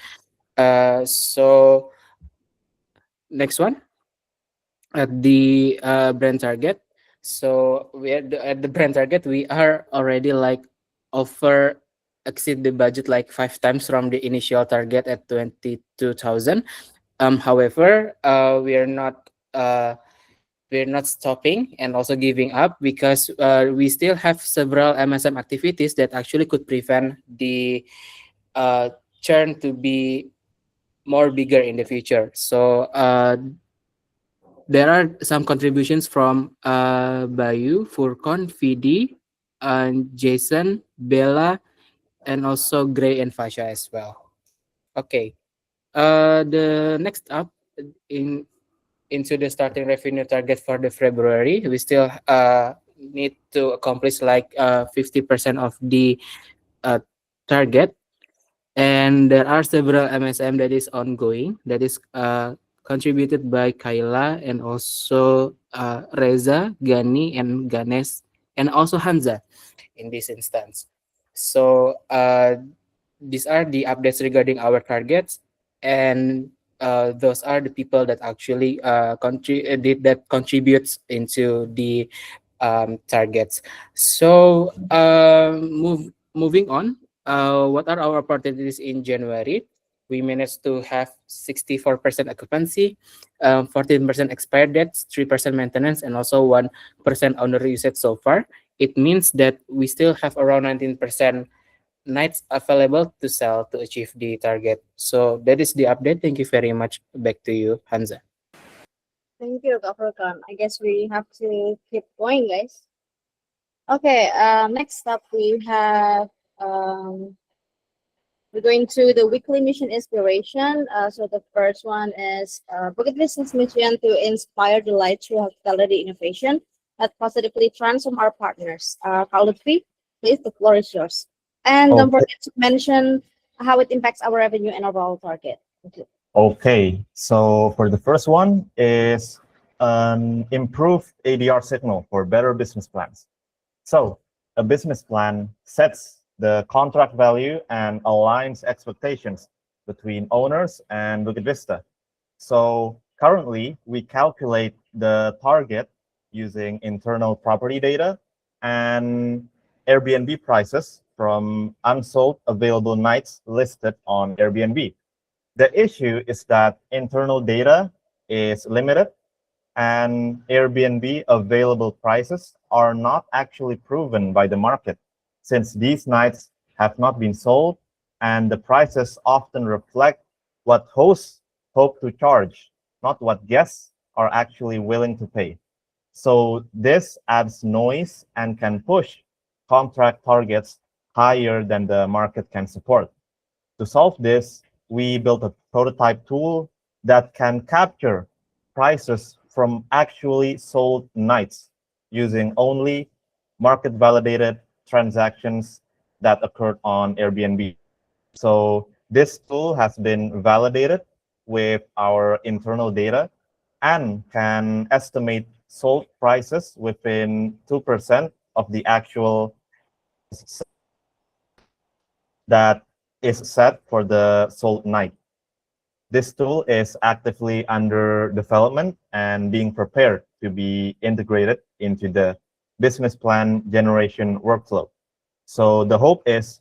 So next one, at the brand target. So we at the brand target, we are already like over exceed the budget like 5 times from the initial target at 22,000. However, we're not stopping and also giving up because we still have several MSM activities that actually could prevent the churn to be more bigger in the future. So there are some contributions from Bayu, Furkon, Vidi, and Jason, Bella, and also Gray and Fasha as well. Okay. The next up in into the starting revenue target for the February, we still need to accomplish like 50% of the target, and there are several MSM that is ongoing that is contributed by Kaila and also Reza, Gani, and Ganesh, and also Hamza in this instance. So these are the updates regarding our targets, and those are the people that actually that contributes into the targets. So moving on, what are our opportunities in January? We managed to have 64% occupancy, 14% expired debts, 3% maintenance, and also 1% owner usage so far. It means that we still have around 19% nights available to sell to achieve the target. So that is the update. Thank you very much. Back to you, Hanza. Thank you, Kak Furkan. I guess we have to keep going, guys. Okay, next up we have we're going to the weekly mission inspiration. So the first one is Bukit Vista's mission to inspire delight through hospitality innovation that positively transform our partners. Kak Lutfi, please, the floor is yours. And don't forget to mention how it impacts our revenue and overall target. Thank you. Okay, so for the first one is an improved ADR signal for better business plans. So a business plan sets the contract value and aligns expectations between owners and Bukit Vista. So currently we calculate the target using internal property data and Airbnb prices from unsold available nights listed on Airbnb. The issue is that internal data is limited and Airbnb available prices are not actually proven by the market, since these nights have not been sold and the prices often reflect what hosts hope to charge, not what guests are actually willing to pay. So this adds noise and can push contract targets higher than the market can support. To solve this, we built a prototype tool that can capture prices from actually sold nights using only market validated transactions that occurred on Airbnb. So this tool has been validated with our internal data and can estimate sold prices within 2% of the actual that is set for the sold night. This tool is actively under development and being prepared to be integrated into the business plan generation workflow. So the hope is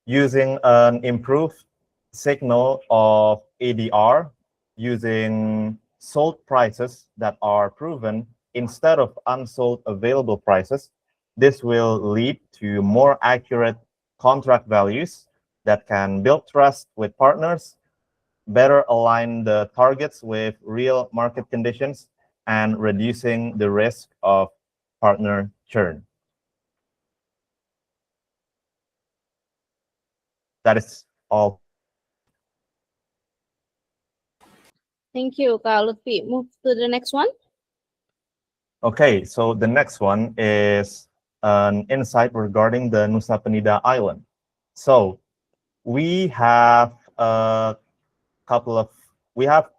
using an improved signal of ADR using sold prices that are proven instead of unsold available prices. This will lead to more accurate contract values that can build trust with partners, better align the targets with real market conditions, and reducing the risk of partner churn. That is all. Thank you, Kak Lutfi. Move to the next one. Okay, so the next one is an insight regarding the Nusa Penida Island. So we have a couple of, we have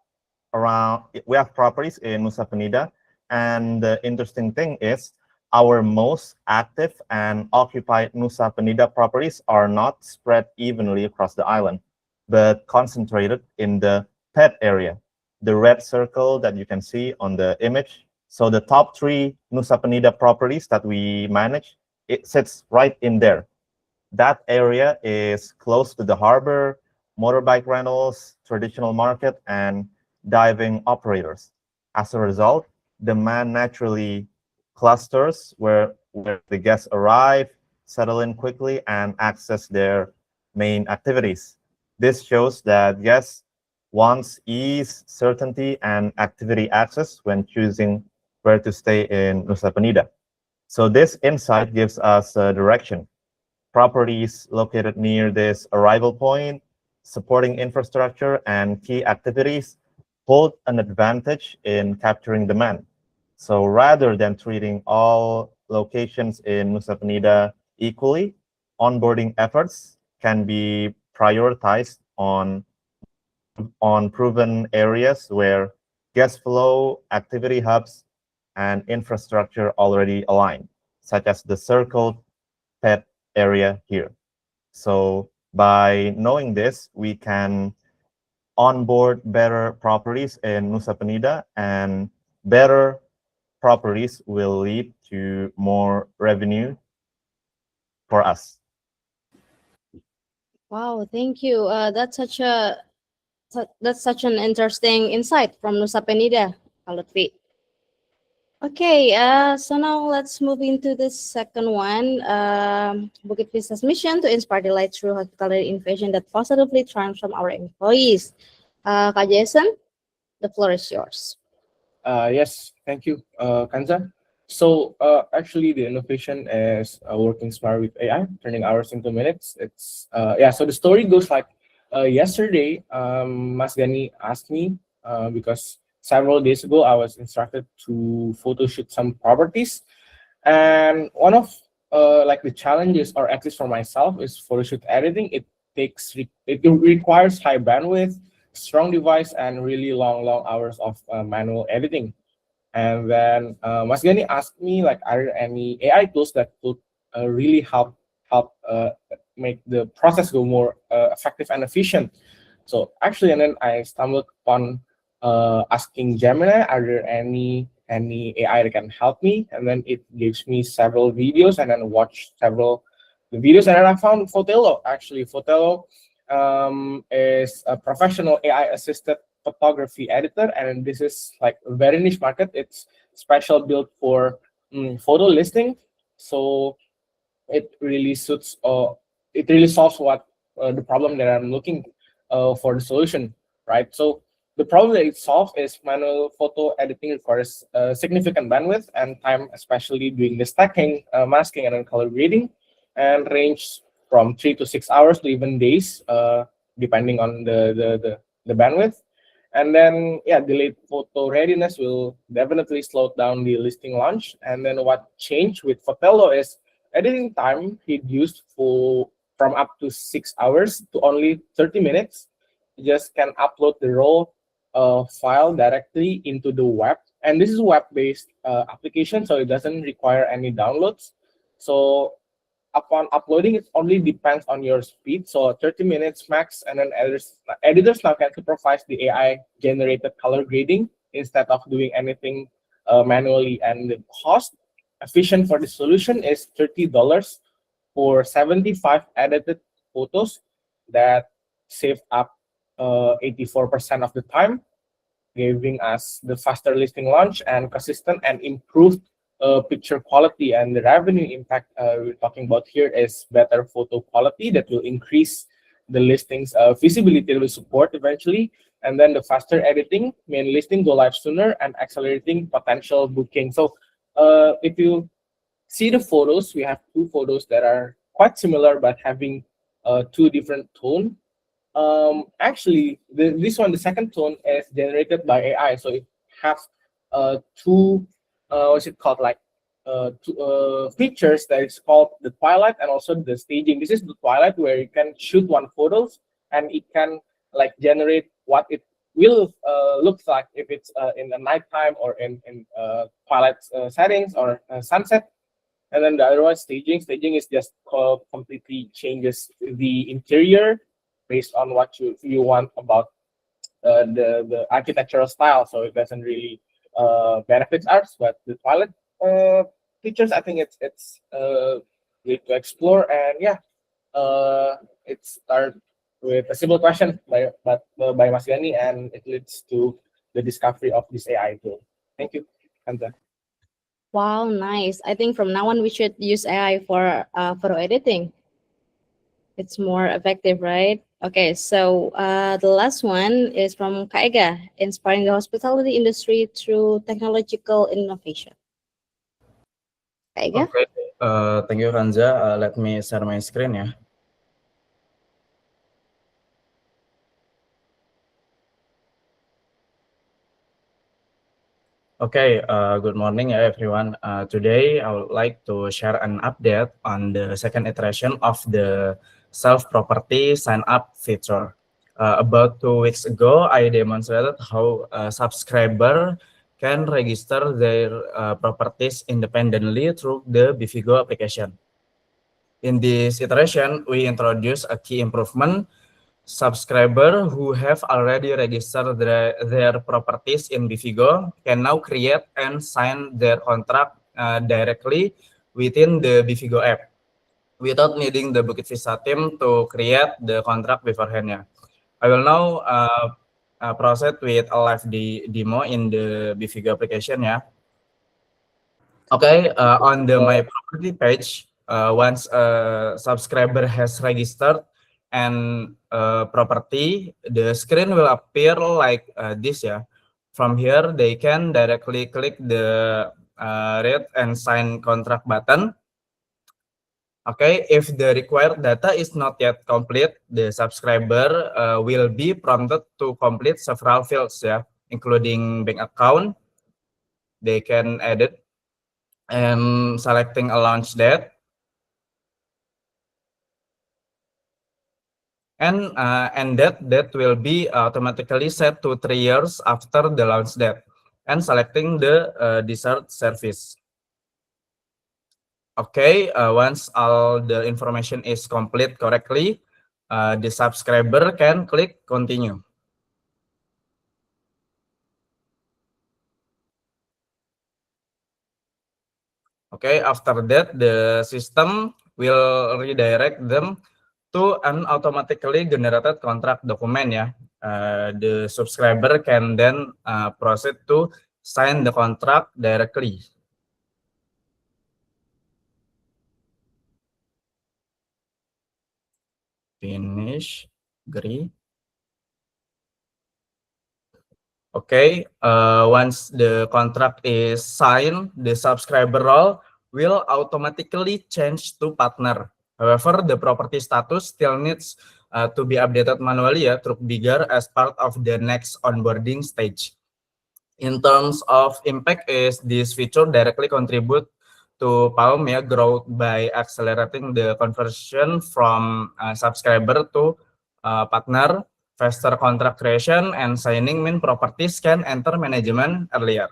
properties in Nusa Penida, and the interesting thing is our most active and occupied Nusa Penida properties are not spread evenly across the island, but concentrated in the pet area, the red circle that you can see on the image. So the top 3 Nusa Penida properties that we manage, it sits right in there. That area is close to the harbor, motorbike rentals, traditional market, and diving operators. As a result, demand naturally clusters where the guests arrive, settle in quickly, and access their main activities. This shows that guests want ease, certainty, and activity access when choosing where to stay in Nusa Penida. So this insight gives us a direction. Properties located near this arrival point, supporting infrastructure, and key activities hold an advantage in capturing demand. So rather than treating all locations in Nusa Penida equally, onboarding efforts can be prioritized on proven areas where guest flow, activity hubs, and infrastructure already align, such as the circled pet area here. So by knowing this, we can onboard better properties in Nusa Penida, and better properties will lead to more revenue for us. Wow, thank you. That's such an interesting insight from Nusa Penida, Kak Lutfi. Okay, so now let's move into the second one. Bukit Vista's mission to inspire delight through hospitality innovation that positively transform our employees. Kak Jason, the floor is yours. Yes, thank you, Kanza. So actually, the innovation is working smart with AI, turning hours into minutes. It's yeah. So the story goes like yesterday, Mas Gani asked me because several days ago I was instructed to photo shoot some properties, and one of like the challenges, or at least for myself, is photo shoot editing. It requires high bandwidth, strong device, and really long hours of manual editing. And then Mas Gani asked me, like, are there any AI tools that could really help make the process go more effective and efficient? So actually, and then I stumbled upon asking Gemini, are there any AI that can help me? And then it gives me several videos, and then watch several the videos, and then I found Fotello. Actually, Fotello is a professional AI assisted photography editor, and this is like a very niche market. It's special built for photo listing, so it really suits it really solves what the problem that I'm looking for the solution, right? So the problem that it solves is manual photo editing requires significant bandwidth and time, especially doing the stacking, masking, and then color grading, and range from 3 to 6 hours to even days, depending on the bandwidth. And then, yeah, delayed photo readiness will definitely slow down the listing launch. And then what changed with Fotello is editing time reduced from up to 6 hours to only 30 minutes. You just can upload the raw file directly into the web. And this is web-based application, so it doesn't require any downloads. So upon uploading, it only depends on your speed. So 30 minutes max, and then editors now can supervise the AI generated color grading instead of doing anything manually. And the cost efficient for the solution is $30 for 75 edited photos that save up 84% of the time, giving us the faster listing launch and consistent and improved picture quality. And the revenue impact we're talking about here is better photo quality that will increase the listings visibility it will support eventually, and then the faster editing, main listing go live sooner, and accelerating potential booking. So if you see the photos, we have two photos that are quite similar but having two different tone. Actually, this one, the second tone, is generated by AI, so it has two what's it called, like two features that is called the twilight and also the staging. This is the twilight, where you can shoot one photos and it can like generate what it will looks like if it's in the nighttime or in twilight settings or sunset. And then the other one, staging is just completely changes the interior based on what you want about the architectural style. So it doesn't really benefit us, but the toilet features, I think it's good to explore. And yeah, it starts with a simple question by Mas Yani, and it leads to the discovery of this AI tool. Thank you, Kanta. Wow, nice. I think from now on we should use AI for photo editing. It's more effective, right? Okay, so the last one is from Kaiga, inspiring the hospitality industry through technological innovation. Kaiga? Okay, thank you, Kanza. Let me share my screen ya. Okay, good morning everyone. Today I would like to share an update on the second iteration of the self-property sign-up feature. About 2 weeks ago, I demonstrated how a subscriber can register their properties independently through the Bivigo application. In this iteration, we introduce a key improvement. Subscriber who have already registered their properties in Bivigo can now create and sign their contract directly within the Bivigo app without needing the Bukit Vista team to create the contract beforehand. I will now proceed with a live demo in the Bivigo application. Okay, on the My Property page, once a subscriber has registered and property, the screen will appear like this. From here, they can directly click the read and sign contract button. Okay, if the required data is not yet complete, the subscriber will be prompted to complete several fields, including bank account. They can edit and selecting a launch date, and that will be automatically set to 3 years after the launch date, and selecting the desired service. Okay, once all the information is complete correctly, the subscriber can click continue. Okay, after that, the system will redirect them to an automatically generated contract document. The subscriber can then proceed to sign the contract directly. Finish, agree. Okay, once the contract is signed, the subscriber role will automatically change to partner. However, the property status still needs to be updated manually through Bigger as part of the next onboarding stage. In terms of impact, is this feature directly contribute to Palm growth by accelerating the conversion from subscriber to partner. Faster contract creation and signing mean properties can enter management earlier,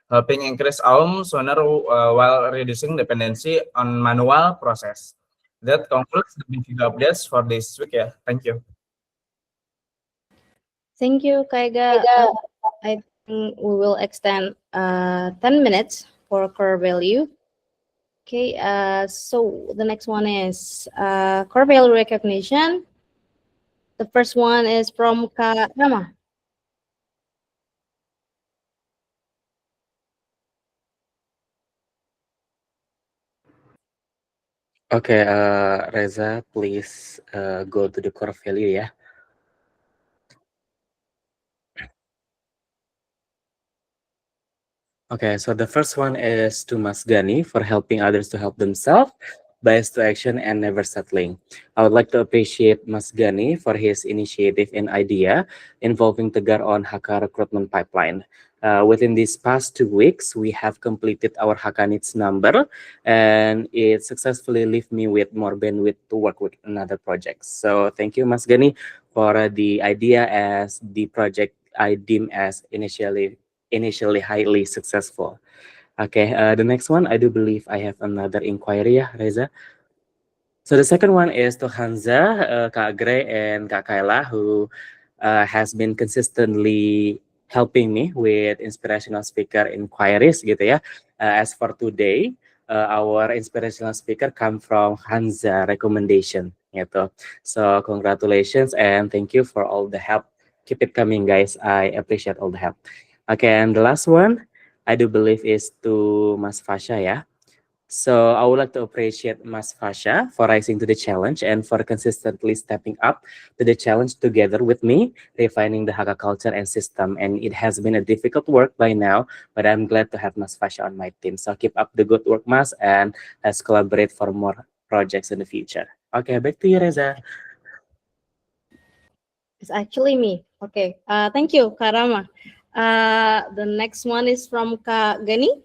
helping increase AUM sooner while reducing dependency on manual process. That concludes the big updates for this week. Thank you. Thank you, Kaiga. I think we will extend 10 minutes for core value. Okay, so the next one is core value recognition. The first one is from Kak Rama. Okay, Reza, please go to the core value ya. Okay, so the first one is to Mas Gani for helping others to help themselves, bias to action, and never settling. I would like to appreciate Mas Gani for his initiative and idea involving Tegar on Haka recruitment pipeline. Within these past 2 weeks, we have completed our Haka needs number, and it successfully left me with more bandwidth to work with another project. So thank you, Mas Gani, for the idea as the project I deem as initially highly successful. Okay, the next one, I do believe I have another inquiry, Reza. So the second one is to Hanza, Kak Gray, and Kak Kaila, who has been consistently helping me with inspirational speaker inquiries, gitu ya. As for today, our inspirational speaker come from Hanza recommendation, gitu. So congratulations and thank you for all the help. Keep it coming, guys. I appreciate all the help. Okay, and the last one, I do believe is to Mas Fasha, ya. So I would like to appreciate Mas Fasha for rising to the challenge and for consistently stepping up to the challenge together with me, refining the Haka culture and system. And it has been a difficult work by now, but I'm glad to have Mas Fasha on my team. So keep up the good work, Mas, and let's collaborate for more projects in the future. Okay, back to you, Reza. It's actually me. Okay, thank you, Kak Rama. The next one is from Kak Gani.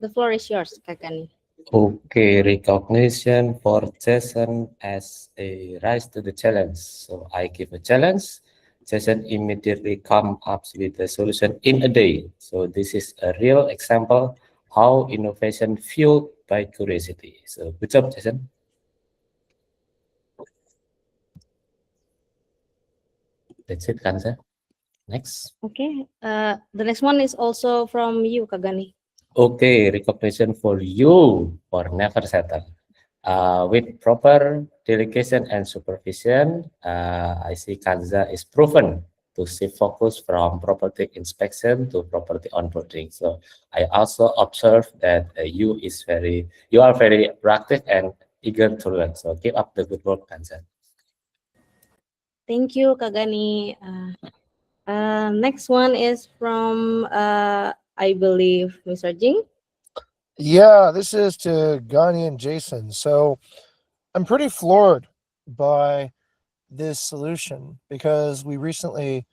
The floor is yours, Kak Gani. Okay, recognition for Jason as a rise to the challenge. So I give a challenge. Jason immediately come up with a solution in a day. So this is a real example how innovation fueled by curiosity. So good job, Jason. That's it, Kanza. Next. Okay, the next one is also from you, Kak Gani. Okay, recognition for you for never settle. With proper delegation and supervision, I see Kanza is proven to shift focus from property inspection to property onboarding. So I also observe that you are very proactive and eager to learn. So keep up the good work, Kanza. Thank you, Kak Gani. Next one is from, I believe, Mr. Jing. Yeah, this is to Gani and Jason. So I'm pretty floored by this solution because we recently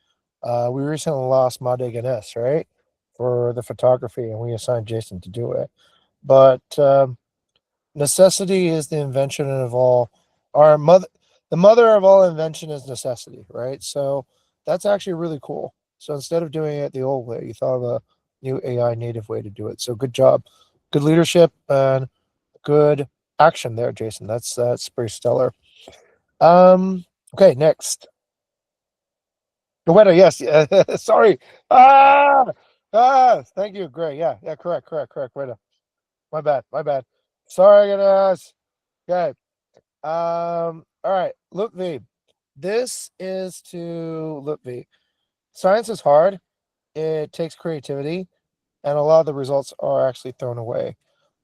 lost Made Ganesh, right, for the photography, and we assigned Jason to do it. But necessity is the invention of all the mother of all invention is necessity, right? So that's actually really cool. So instead of doing it the old way, you thought of a new AI native way to do it. So good job, good leadership, and good action there, Jason. That's pretty stellar. Okay, next. The weather, yes. Sorry. Thank you, Gray. Yeah, correct. Weather. My bad. Sorry, guys. Okay. All right, Lutvi. This is to Lutvi. Science is hard. It takes creativity, and a lot of the results are actually thrown away.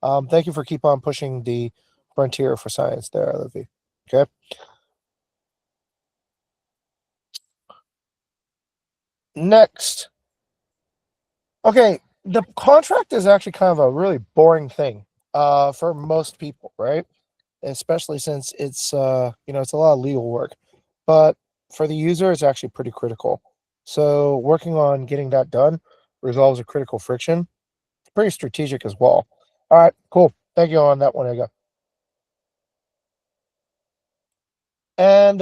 Thank you for keep on pushing the frontier for science there, Lutvi. Okay. Next, Okay, the contract is actually kind of a really boring thing for most people, right? Especially since it's it's a lot of legal work. But for the user, it's actually pretty critical. So working on getting that done resolves a critical friction. It's pretty strategic as well. All right, cool. Thank you on that one, Ega. And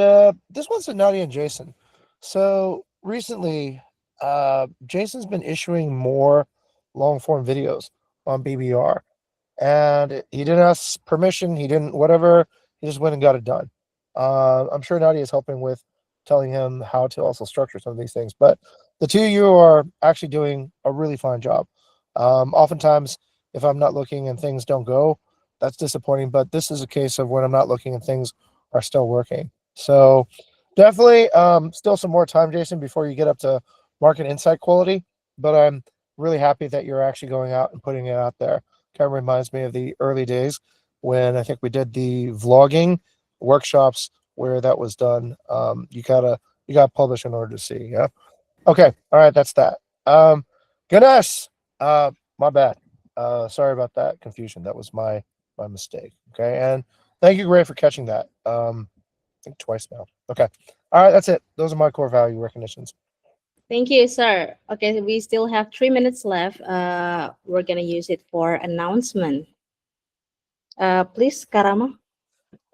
this one's to Nadia and Jason. So recently, Jason's been issuing more long form videos on BBR. And he didn't ask permission. He didn't whatever. He just went and got it done. I'm sure Nadia is helping with telling him how to also structure some of these things. But the two of you are actually doing a really fine job. Oftentimes, if I'm not looking and things don't go, that's disappointing. But this is a case of when I'm not looking and things are still working. So definitely still some more time, Jason, before you get up to market insight quality. But I'm really happy that you're actually going out and putting it out there. Kind of reminds me of the early days when I think we did the vlogging workshops where that was done. You gotta publish in order to see. Yeah. Okay. All right. That's that. Ganesh. My bad. Sorry about that confusion. That was my mistake. Okay. And thank you, Gray, for catching that. I think twice now. Okay. All right. That's it. Those are my core value recognitions. Thank you, sir. Okay, we still have 3 minutes left. We're gonna use it for announcement. Please, Karama.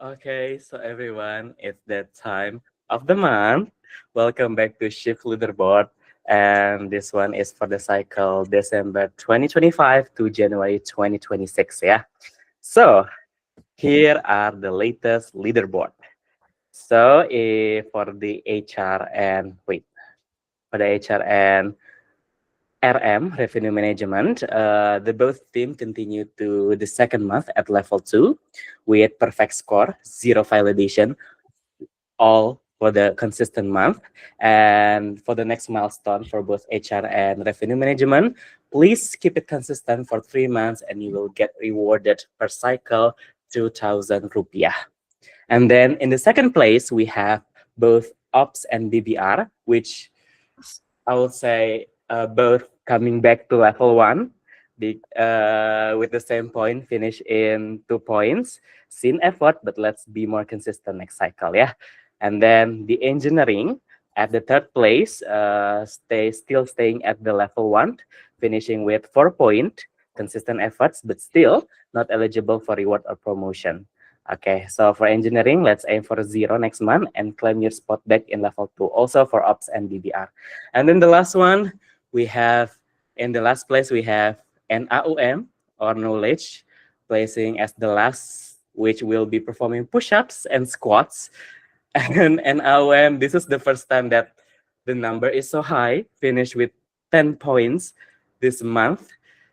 Okay, so everyone, it's that time of the month. Welcome back to Shift Leaderboard. And this one is for the cycle December 2025 to January 2026. Yeah. So here are the latest leaderboard. So for the HR and RM, revenue management, the both team continue to the second month at level 2 with perfect score, zero validation, all for the consistent month. And for the next milestone for both HR and revenue management, please keep it consistent for 3 months and you will get rewarded per cycle 2,000 rupiah. And then in the second place, we have both Ops and BBR, which I would say both coming back to level 1 with the same point, finish in 2 points. Seen effort, but let's be more consistent next cycle, yeah. And then the engineering at the third place, still staying at the level 1, finishing with 4 point, consistent efforts, but still not eligible for reward or promotion. Okay, so for engineering, let's aim for 0 next month and claim your spot back in level 2, also for Ops and BBR. And then the last one, we have, in the last place, we have NAUM, or knowledge, placing as the last, which will be performing push-ups and squats. And NAUM, this is the first time that the number is so high, finished with 10 points this month.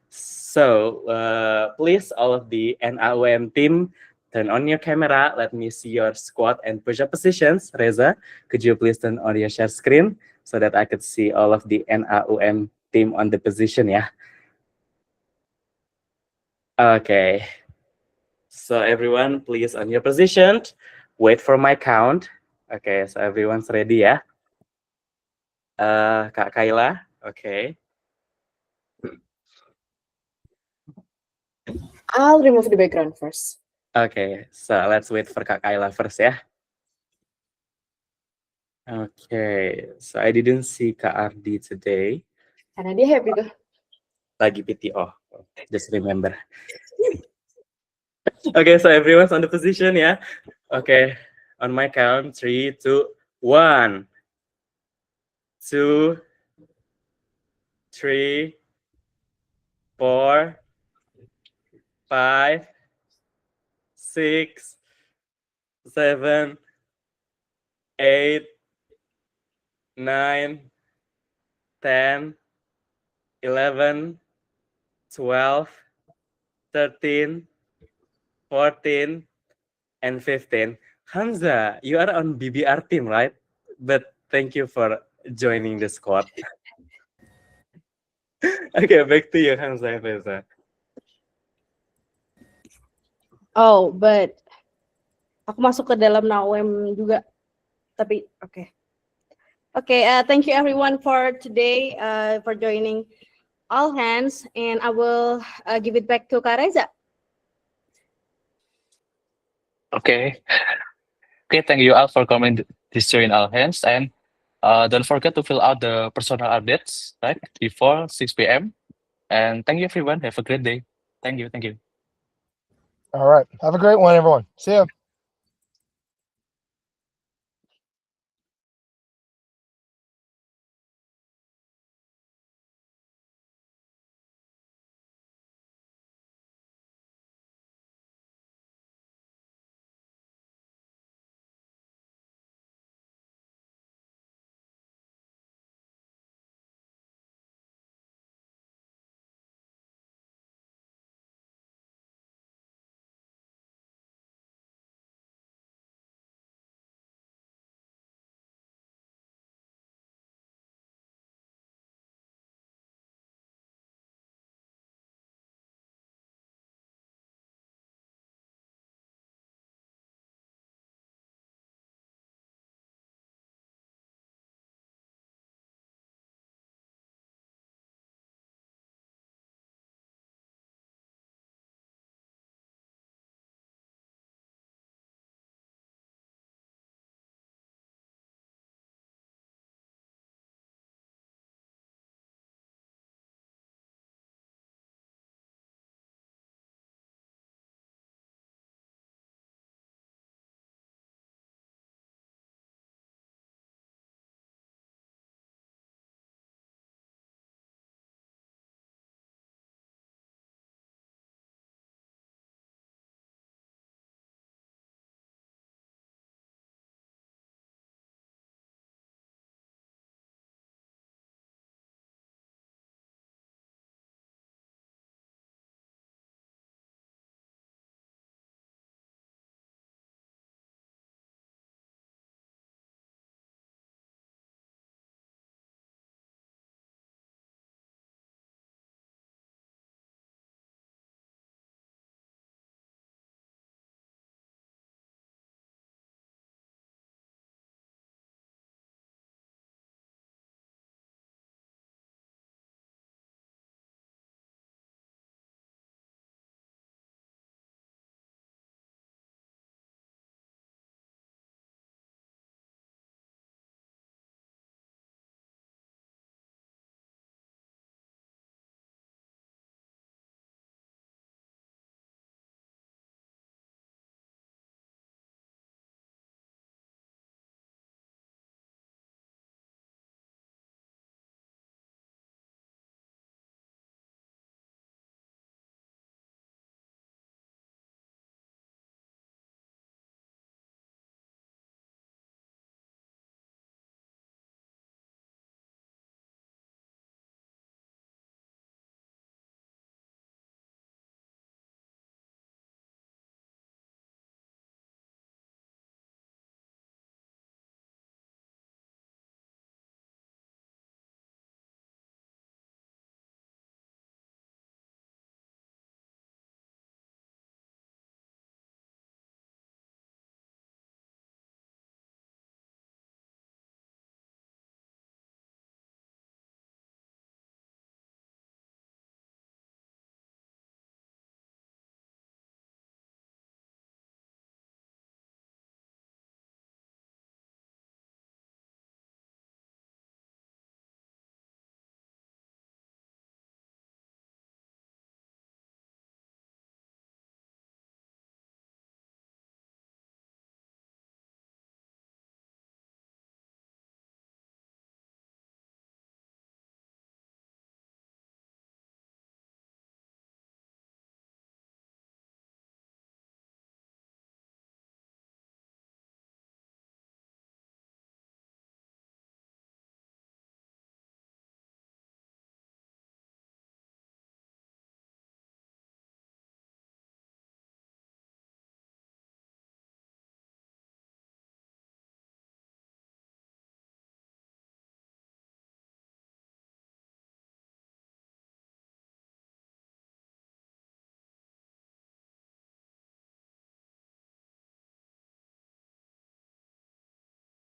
So please, all of the NAUM team, turn on your camera. Let me see your squat and push-up positions. Reza, could you please turn on your share screen so that I could see all of the NAUM team on the position, yeah? Okay. So everyone, please on your position. Wait for my count. Okay, so everyone's ready, ya? Kak Kayla, okay. I'll remove the background first. Okay, so let's wait for Kak Kayla first, ya. Okay, so I didn't see Kak Ardi today. Karena dia happy tuh. Lagi PTO, just remember. Okay, so everyone's on the position, yeah? Okay, on my count, 3, 2, 1. 2, 3, 4, 5, 6, 7, 8, 9, 10, 11, 12, 13, 14, and 15. Hamza, you are on BBR team, right? But thank you for joining the squad. Okay, back to you, Hamza and Reza. Oh, but aku masuk ke dalam NAUM juga. Tapi okay. Okay, thank you everyone for today, for joining all hands, and I will give it back to Kak Reza. Okay. Okay, thank you all for coming this join all hands, and don't forget to fill out the personal updates right before 6 p.m. And thank you everyone. Have a great day. Thank you. Thank you. All right. Have a great one, everyone. See ya.